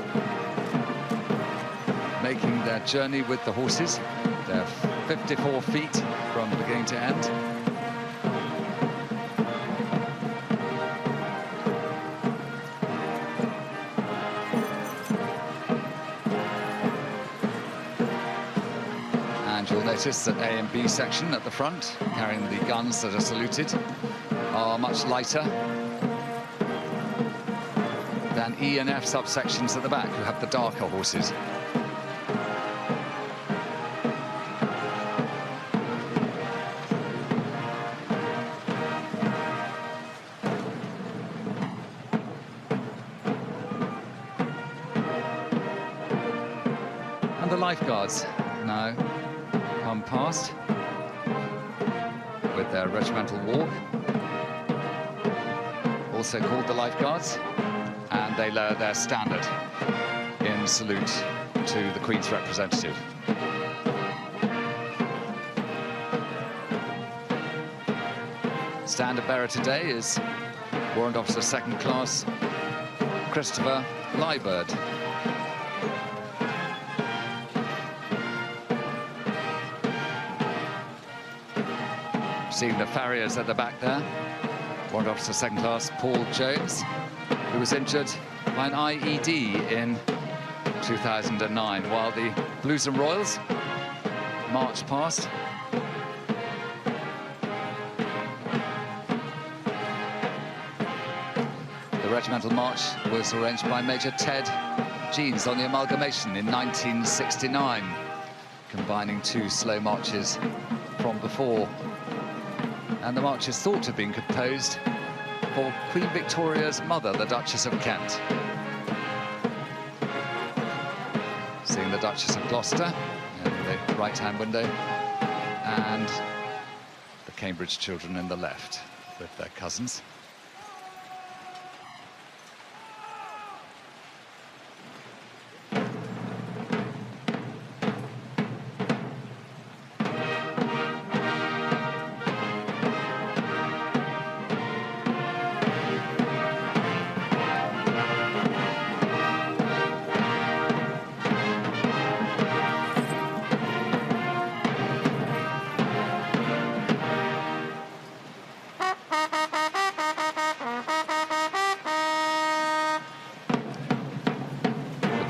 making their journey with the horses, they're 54 feet from beginning to end. Notice that A and B section at the front, carrying the guns that are saluted, are much lighter than E and F subsections at the back, who have the darker horses. lifeguards now come past with their regimental walk, also called the lifeguards, and they lower their standard in salute to the Queen's representative. Standard bearer today is Warrant Officer Second Class Christopher Liebird. Seeing the farriers at the back there. Warrant Officer Second Class Paul Jones, who was injured by an IED in 2009, while the Blues and Royals marched past. The regimental march was arranged by Major Ted Jeans on the Amalgamation in 1969, combining two slow marches from before. And the march is thought to have been composed for Queen Victoria's mother, the Duchess of Kent. Seeing the Duchess of Gloucester in the right-hand window, and the Cambridge children in the left with their cousins.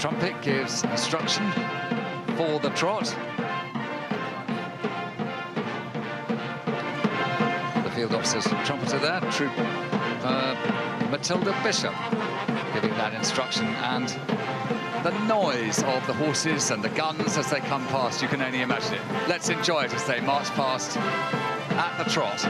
Trumpet gives instruction for the trot. The field officer's trumpeter there, Troop Matilda Bishop, giving that instruction, and the noise of the horses and the guns as they come past, you can only imagine it. Let's enjoy it as they march past at the trot.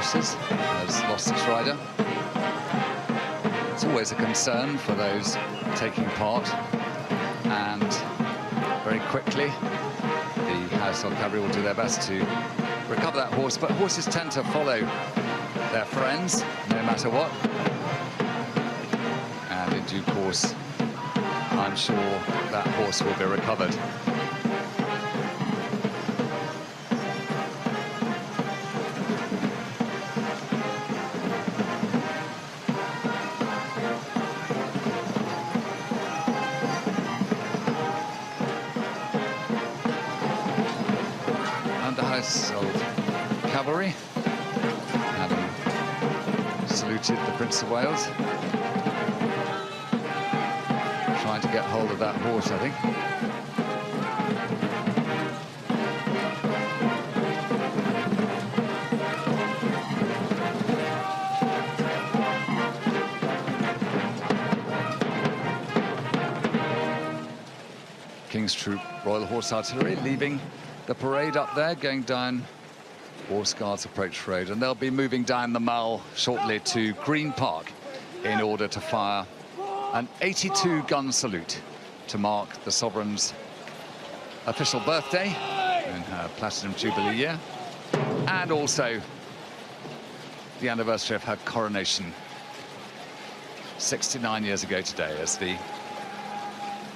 Has lost its rider. It's always a concern for those taking part, and very quickly the household cavalry will do their best to recover that horse, but horses tend to follow their friends no matter what, and in due course I'm sure that horse will be recovered. Of cavalry, having saluted the Prince of Wales, trying to get hold of that horse, I think. King's Troop Royal Horse Artillery leaving the parade up there, going down Horse Guards Approach Road, and they'll be moving down the Mall shortly to Green Park in order to fire an 82-gun salute to mark the Sovereign's official birthday in her Platinum Jubilee year, and also the anniversary of her coronation 69 years ago today, as the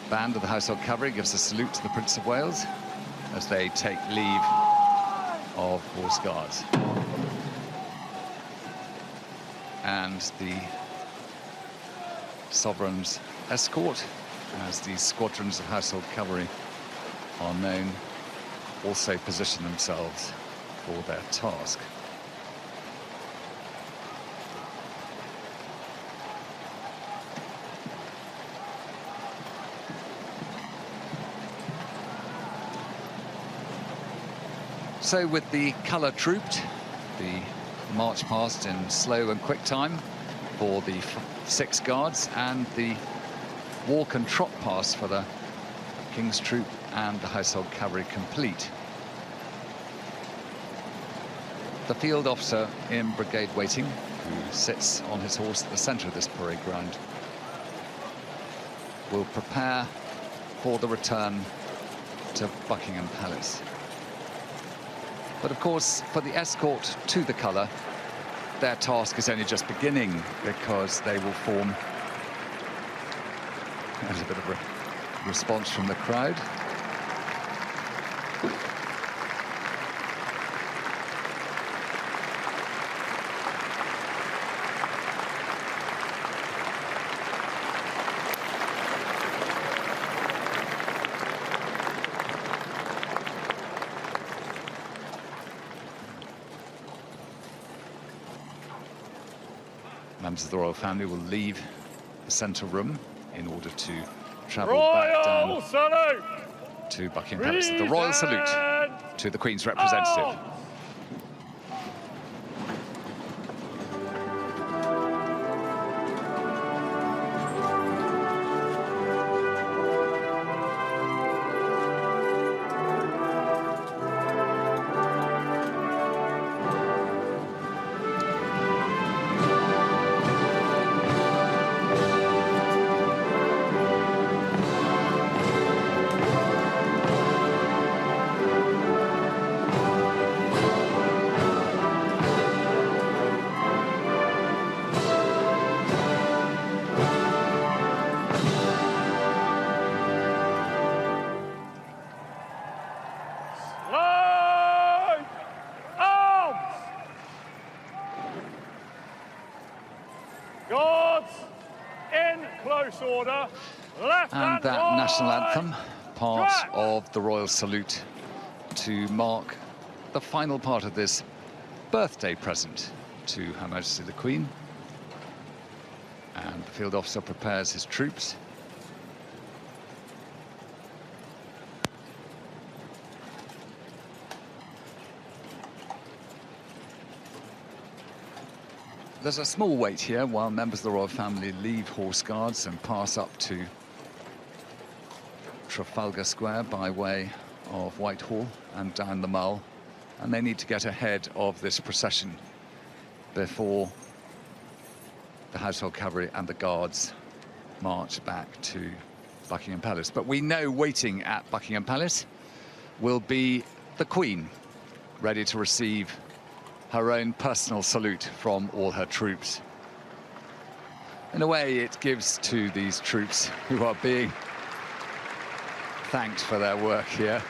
band of the Household Cavalry gives a salute to the Prince of Wales as they take leave of Horse Guards. And the Sovereign's escort, as these squadrons of Household Cavalry are known, also position themselves for their task. So with the colour trooped, the march past in slow and quick time for the 6 guards, and the walk and trot past for the King's Troop and the Household Cavalry complete. The field officer in brigade waiting, who sits on his horse at the centre of this parade ground, will prepare for the return to Buckingham Palace. But of course, for the escort to the colour, their task is only just beginning, because they will form... There's a bit of a response from the crowd. Members of the royal family will leave the centre room in order to travel back down to Buckingham Palace. The royal salute to the Queen's representative. Order. Left and that right. national anthem, part of the royal salute, to mark the final part of this birthday present to Her Majesty the Queen. And the field officer prepares his troops. There's a small wait here while members of the royal family leave Horse Guards and pass up to Trafalgar Square by way of Whitehall and down the Mall. And they need to get ahead of this procession before the Household Cavalry and the Guards march back to Buckingham Palace. But we know waiting at Buckingham Palace will be the Queen, ready to receive her own personal salute from all her troops. In a way, it gives to these troops, who are being thanked for their work here,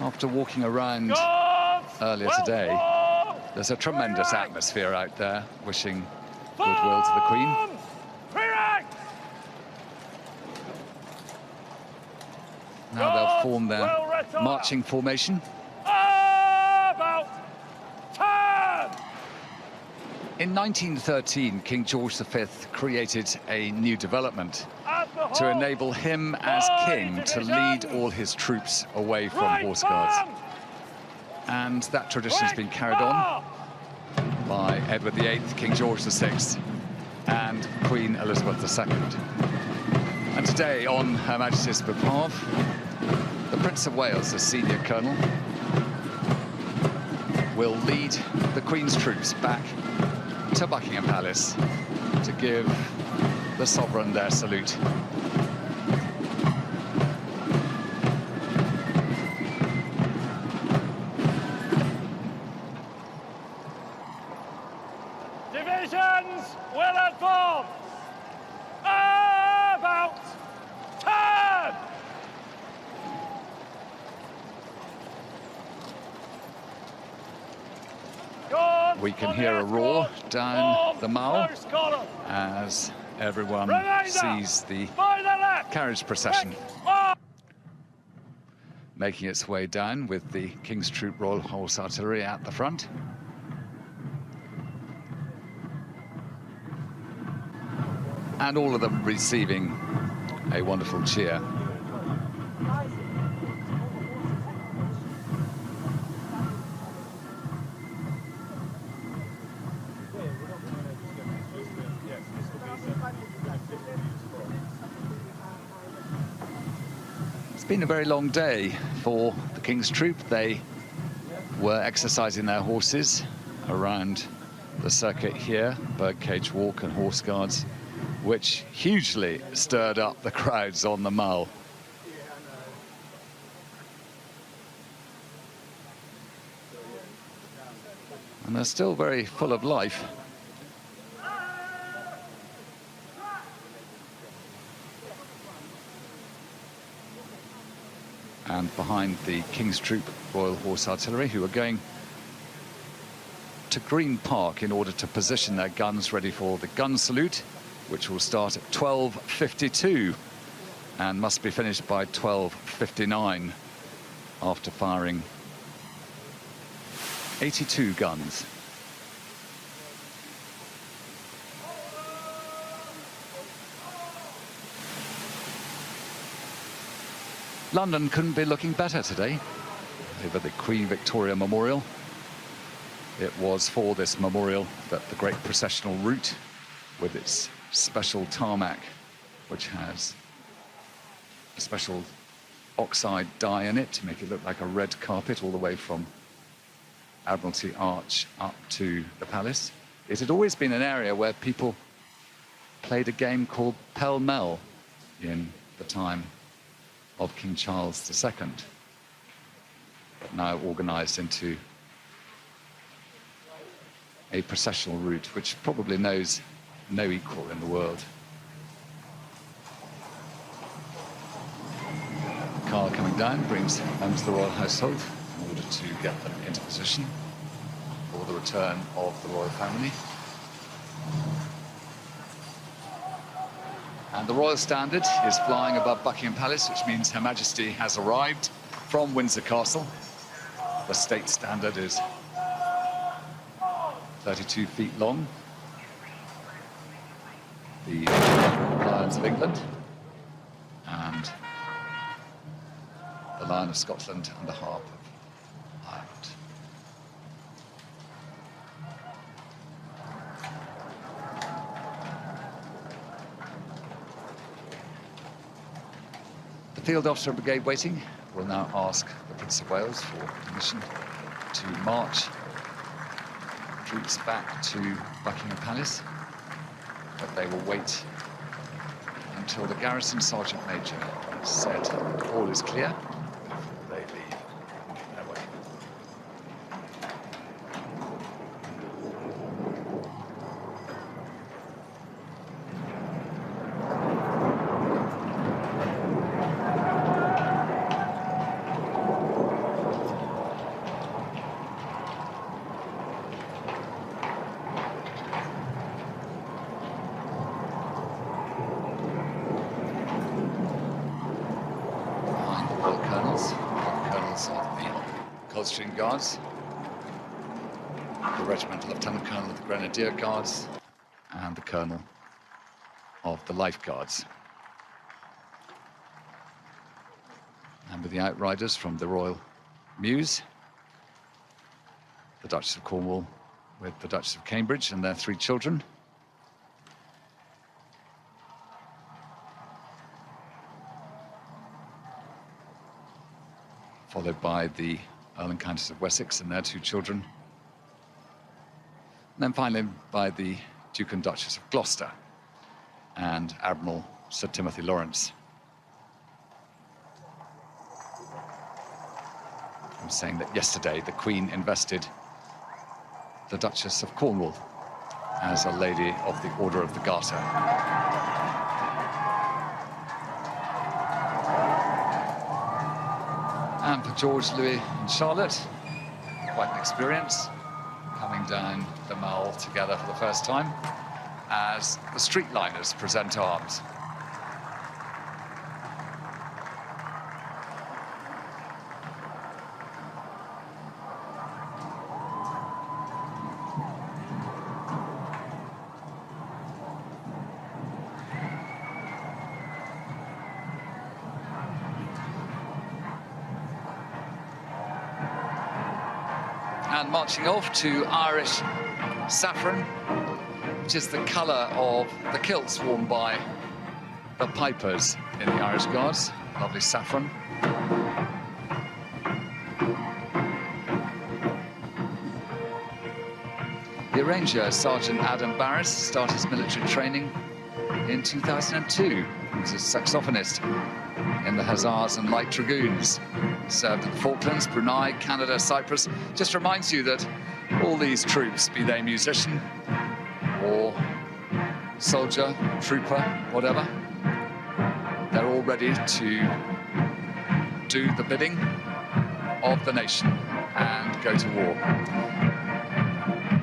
after walking around earlier today, there's a tremendous atmosphere out there, wishing goodwill to the Queen. Now they'll form their marching formation. About turn! In 1913, King George V created a new development to enable him as king to lead all his troops away from Horse Guards. And that tradition has been carried on by Edward VIII, King George VI, and Queen Elizabeth II. And today, on Her Majesty's behalf, the Prince of Wales, the senior colonel, will lead the Queen's troops back to Buckingham Palace to give the sovereign their salute. We can hear a roar down the mall as everyone sees the carriage procession making its way down with the King's Troop Royal Horse Artillery at the front. And all of them receiving a wonderful cheer. It's been a very long day for the King's Troop. They were exercising their horses around the circuit here, Birdcage Walk and Horse Guards, which hugely stirred up the crowds on the Mall. And they're still very full of life. And behind the King's Troop Royal Horse Artillery, who are going to Green Park in order to position their guns ready for the gun salute, which will start at 12:52 and must be finished by 12:59 after firing 82 guns. London couldn't be looking better today over the Queen Victoria Memorial. It was for this memorial that the great processional route, with its special tarmac, which has a special oxide dye in it to make it look like a red carpet all the way from Admiralty Arch up to the palace. It had always been an area where people played a game called Pell Mell in the time of King Charles II, but now organised into a processional route which probably knows no equal in the world. The car coming down brings members of the royal household in order to get them into position for the return of the royal family. And the Royal Standard is flying above Buckingham Palace, which means Her Majesty has arrived from Windsor Castle. The State Standard is 32 feet long. The Lions of England and the Lion of Scotland and the Harp of Ireland. The Field Officer Brigade waiting will now ask the Prince of Wales for permission to march troops back to Buckingham Palace, but they will wait until the Garrison Sergeant Major has said all is clear before they leave their way. Guards, the Regimental Lieutenant Colonel of the Grenadier Guards, and the Colonel of the Life Guards. And with the outriders from the Royal Mews, the Duchess of Cornwall with the Duchess of Cambridge and their 3 children. Followed by the Earl and Countess of Wessex and their 2 children. And then finally by the Duke and Duchess of Gloucester and Admiral Sir Timothy Lawrence. I was saying that yesterday the Queen invested the Duchess of Cornwall as a Lady of the Order of the Garter. And for George, Louis and Charlotte, quite an experience, coming marching down the Mall together for the first time as the streetliners present arms. And marching off to Irish saffron, which is the colour of the kilts worn by the pipers in the Irish Guards. Lovely saffron. The arranger, Sergeant Adam Barris, started his military training in 2002. He was a saxophonist in the Hussars and Light Dragoons. Served at the Falklands, Brunei, Canada, Cyprus. Just reminds you that all these troops, be they musician or soldier, trooper, whatever, they're all ready to do the bidding of the nation and go to war.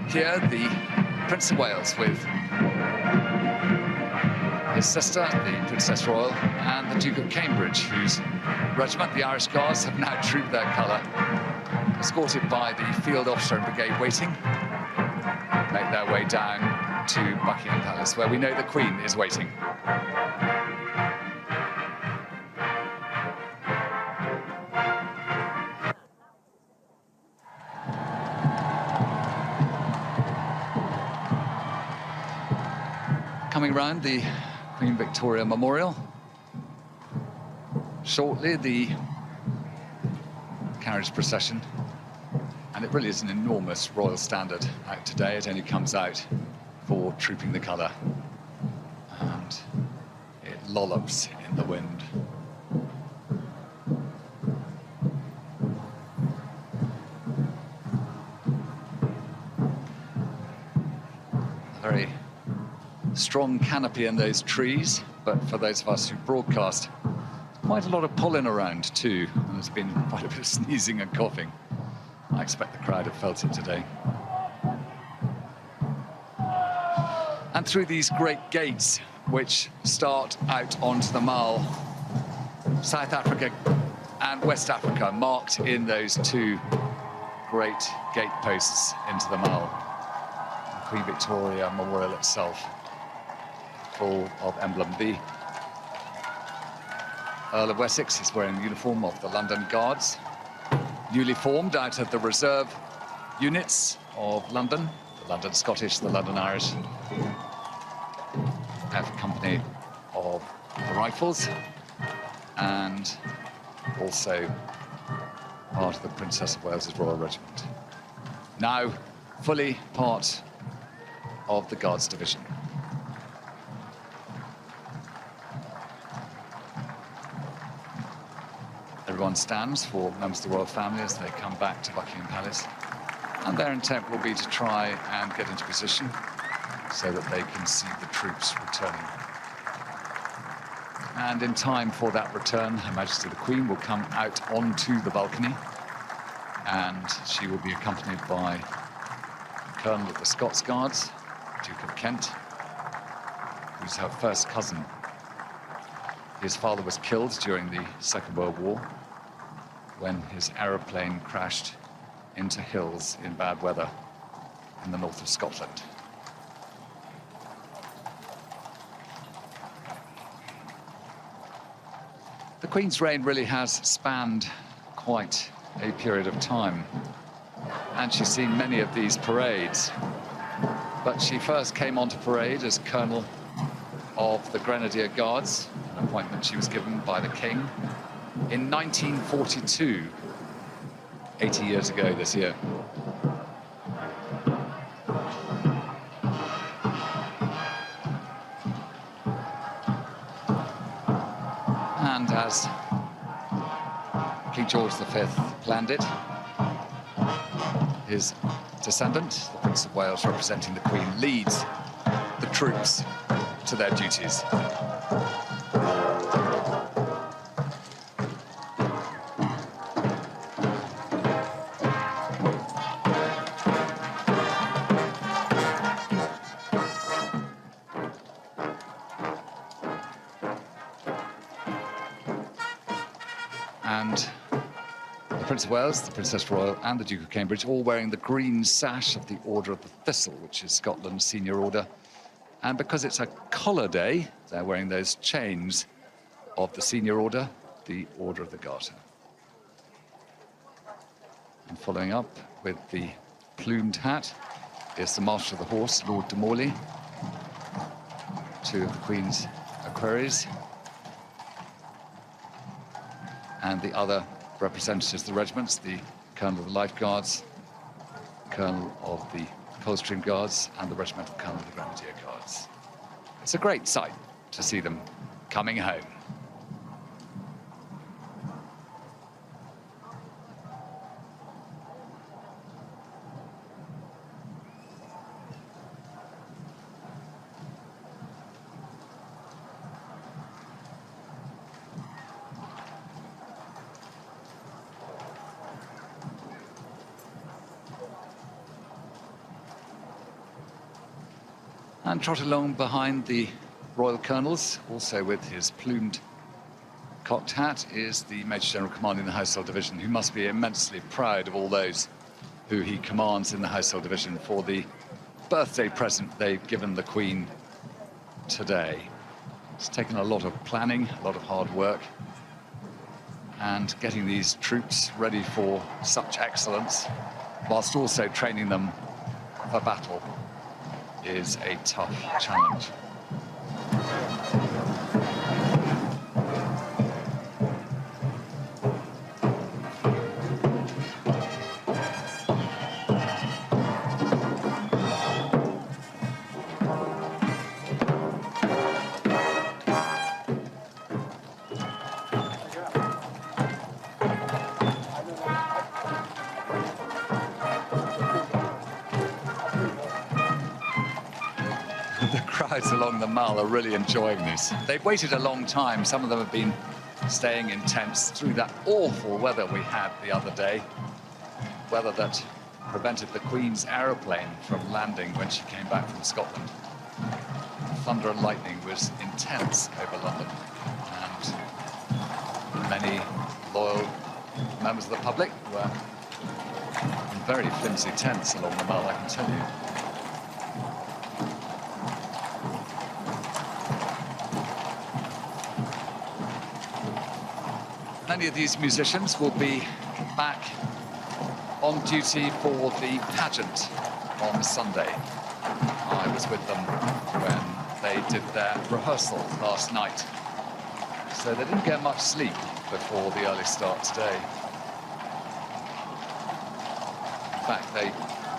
Here, the Prince of Wales with his sister, the Princess Royal, and the Duke of Cambridge, whose regiment, the Irish Guards, have now trooped their colour, escorted by the Field Officer and Brigade waiting, make their way down to Buckingham Palace, where we know the Queen is waiting. Coming round the Queen Victoria Memorial. Shortly, the carriage procession, and it really is an enormous royal standard out today. It only comes out for trooping the colour, and it lollops in the wind. A very strong canopy in those trees, but for those of us who broadcast, quite a lot of pollen around too, and there's been quite a bit of sneezing and coughing. I expect the crowd have felt it today. And through these great gates, which start out onto the Mall, South Africa and West Africa, marked in those two great gate posts into the Mall. The Queen Victoria Memorial itself, full of emblem. The Earl of Wessex is wearing the uniform of the London Guards, newly formed out of the reserve units of London, the London Scottish, the London Irish, F Company of the Rifles, and also part of the Princess of Wales's Royal Regiment. Now fully part of the Guards Division. Everyone stands for members of the royal family as they come back to Buckingham Palace, and their intent will be to try and get into position so that they can see the troops returning. And in time for that return, Her Majesty the Queen will come out onto the balcony, and she will be accompanied by the Colonel of the Scots Guards, Duke of Kent, who's her first cousin. His father was killed during the Second World War when his aeroplane crashed into hills in bad weather in the north of Scotland. The Queen's reign really has spanned quite a period of time, and she's seen many of these parades. But she first came onto parade as Colonel of the Grenadier Guards, an appointment she was given by the King in 1942, 80 years ago this year. And as King George V planned it, his descendant, the Prince of Wales, representing the Queen, leads the troops to their duties. And the Prince of Wales, the Princess Royal and the Duke of Cambridge all wearing the green sash of the Order of the Thistle, which is Scotland's senior order. And because it's a collar day, they're wearing those chains of the senior order, the Order of the Garter. And following up with the plumed hat is the Master of the Horse, Lord de Morley, two of the Queen's equerries, and the other representatives of the regiments, the Colonel of the Life Guards, Colonel of the Coldstream Guards, and the Regimental Colonel of the Grenadier Guards. It's a great sight to see them coming home. And trot along behind the Royal Colonels, also with his plumed cocked hat, is the Major General commanding the Household Division, who must be immensely proud of all those who he commands in the Household Division for the birthday present they've given the Queen today. It's taken a lot of planning, a lot of hard work, and getting these troops ready for such excellence, whilst also training them for battle, is a tough challenge. Crowds along the Mall are really enjoying this. They've waited a long time. Some of them have been staying in tents through that awful weather we had the other day. Weather that prevented the Queen's aeroplane from landing when she came back from Scotland. Thunder and lightning was intense over London, and many loyal members of the public were in very flimsy tents along the Mall, I can tell you. Many of these musicians will be back on duty for the pageant on Sunday. I was with them when they did their rehearsal last night, so they didn't get much sleep before the early start today. In fact, they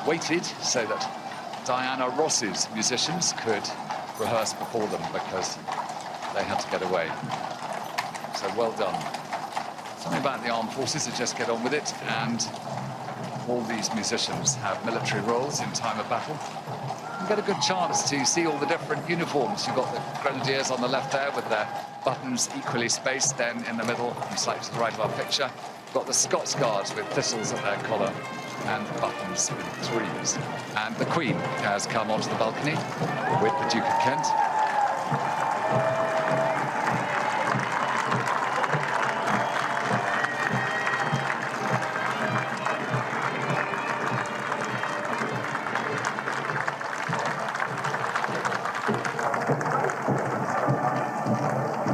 waited so that Diana Ross's musicians could rehearse before them because they had to get away. So well done. Something about the armed forces to just get on with it, and all these musicians have military roles in time of battle. You get a good chance to see all the different uniforms. You've got the Grenadiers on the left there with their buttons equally spaced, then in the middle and slightly to the right of our picture. You've got the Scots Guards with thistles at their collar and buttons in threes. And the Queen has come onto the balcony with the Duke of Kent.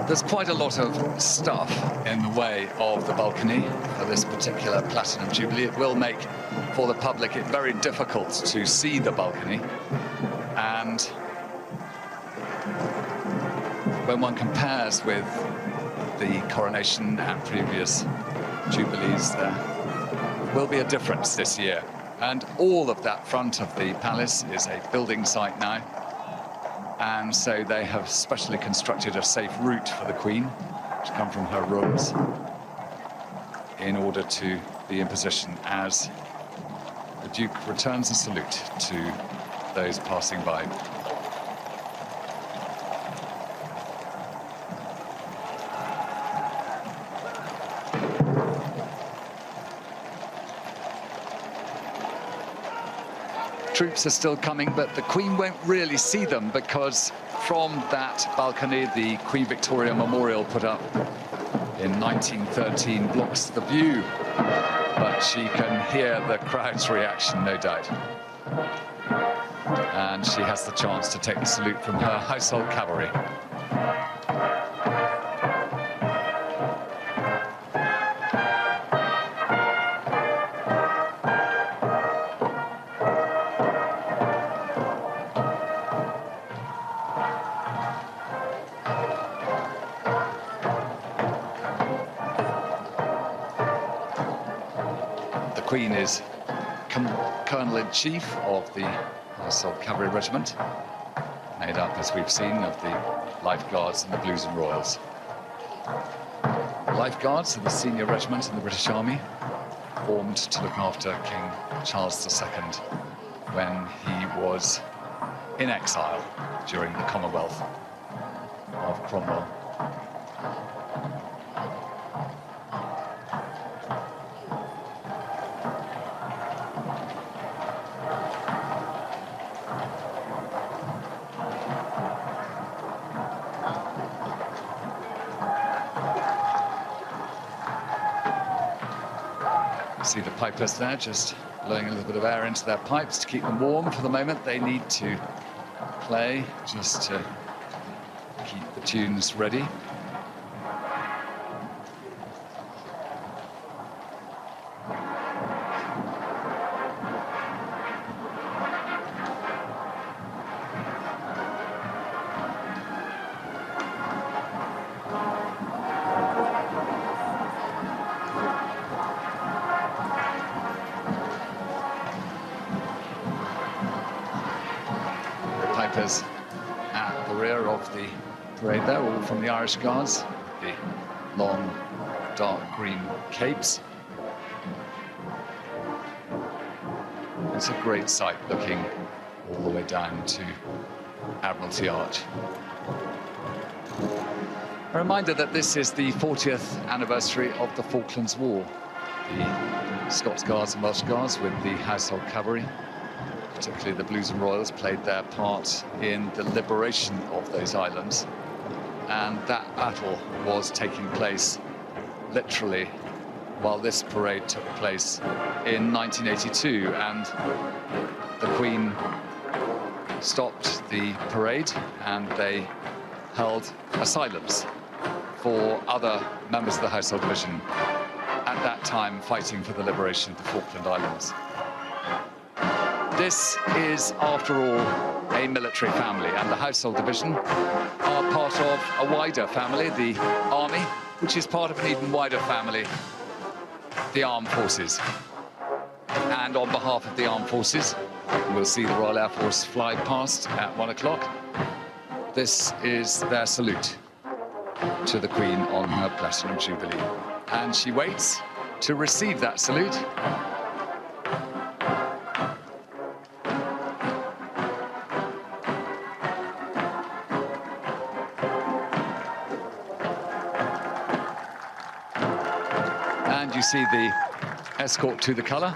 There's quite a lot of stuff in the way of the balcony for this particular Platinum Jubilee. It will make, for the public, it very difficult to see the balcony. And when one compares with the coronation and previous Jubilees, there will be a difference this year. And all of that front of the palace is a building site now. And so they have specially constructed a safe route for the Queen to come from her rooms in order to be in position as the Duke returns a salute to those passing by. Troops are still coming, but the Queen won't really see them because from that balcony, the Queen Victoria Memorial put up in from 1913 blocks the view, but she can hear the crowd's reaction, no doubt. And she has the chance to take the salute from her household cavalry. The Queen is Colonel-in-Chief of the Household Cavalry Regiment, made up, as we've seen, of the Life Guards and the Blues and Royals. The Life Guards are the senior regiment in the British Army, formed to look after King Charles II when he was in exile during the Commonwealth of Cromwell. See the pipers there just blowing a little bit of air into their pipes to keep them warm. For the moment, they need to play just to keep the tunes ready. Pipers at the rear of the parade there, all from the Irish Guards, the long dark green capes. It's a great sight looking all the way down to Admiralty Arch. A reminder that this is the 40th anniversary of the Falklands War. The Scots Guards and Welsh Guards with the Household Cavalry, particularly the Blues and Royals, played their part in the liberation of those islands. And that battle was taking place literally while this parade took place in 1982. And the Queen stopped the parade and they held asylums for other members of the Household Division at that time fighting for the liberation of the Falkland Islands. This is, after all, a military family, and the Household Division are part of a wider family, the Army, which is part of an even wider family, the Armed Forces. And on behalf of the Armed Forces, we'll see the Royal Air Force fly past at 1 o'clock. This is their salute to the Queen on her Platinum Jubilee. And she waits to receive that salute. And you see the escort to the colour,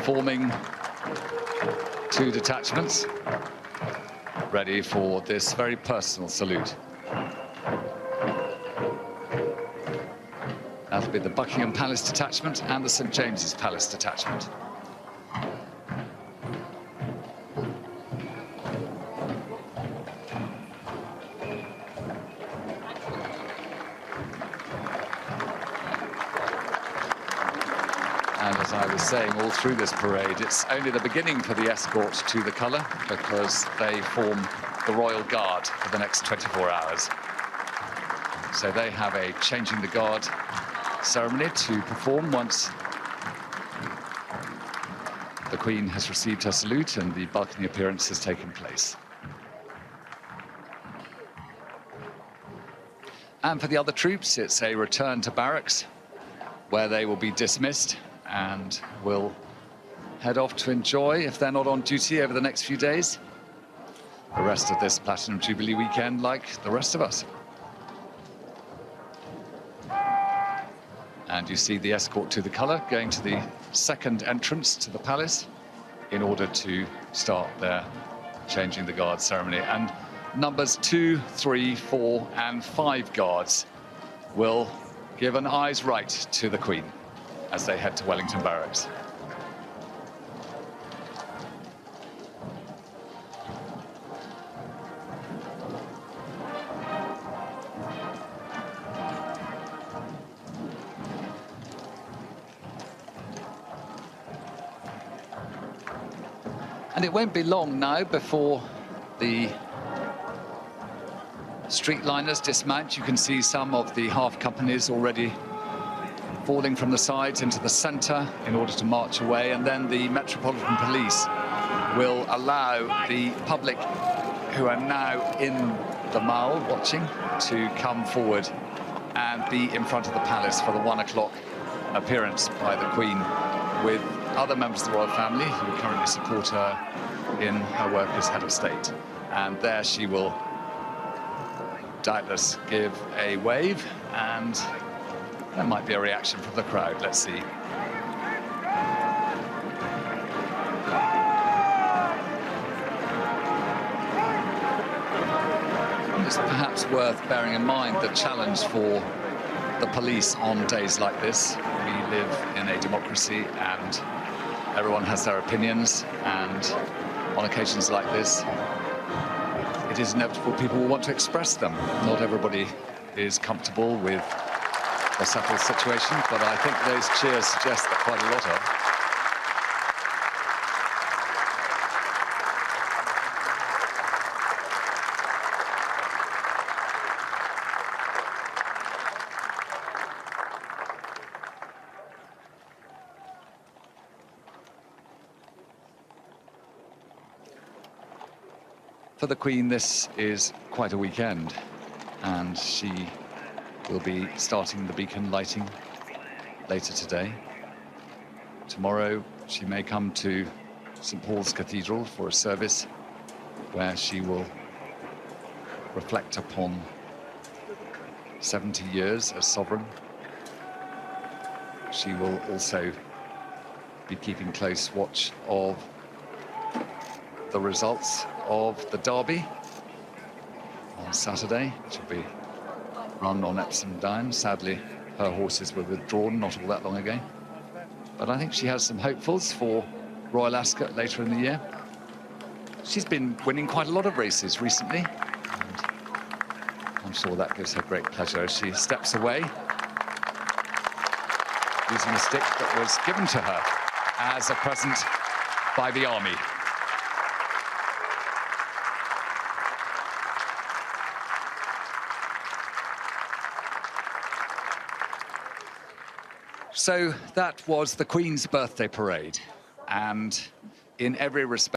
forming two detachments, ready for this very personal salute. That'll be the Buckingham Palace detachment and the St James's Palace detachment. And as I was saying, all through this parade, it's only the beginning for the escort to the colour, because they form the Royal Guard for the next 24 hours. So they have a changing the guard ceremony to perform once the Queen has received her salute and the balcony appearance has taken place. And for the other troops, it's a return to barracks, where they will be dismissed and will head off to enjoy, if they're not on duty over the next few days, the rest of this Platinum Jubilee weekend like the rest of us. And you see the escort to the colour going to the second entrance to the palace in order to start their changing the guard ceremony. And numbers 2, 3, 4 and 5 guards will give an eyes right to the Queen as they head to Wellington Barracks. And it won't be long now before the streetliners dismount. You can see some of the half companies already falling from the sides into the centre in order to march away, and then the Metropolitan Police will allow the public who are now in the Mall watching to come forward and be in front of the palace for the 1 o'clock appearance by the Queen with other members of the royal family who currently support her in her work as head of state. And there she will doubtless give a wave, and there might be a reaction from the crowd. Let's see. It's perhaps worth bearing in mind the challenge for the police on days like this. We live in a democracy and everyone has their opinions, and on occasions like this it is inevitable people will want to express them. Not everybody is comfortable with the settled situation, but I think those cheers suggest that quite a lot are. For the Queen, this is quite a weekend, and she will be starting the beacon lighting later today. Tomorrow, she may come to St. Paul's Cathedral for a service where she will reflect upon 70 years as sovereign. She will also be keeping close watch of the results of the Derby on Saturday, which will be run on Epsom Down. Sadly, her horses were withdrawn not all that long ago. But I think she has some hopefuls for Royal Ascot later in the year. She's been winning quite a lot of races recently, and I'm sure that gives her great pleasure as she steps away, using a stick that was given to her as a present by the army. So that was the Queen's birthday parade, and in every respect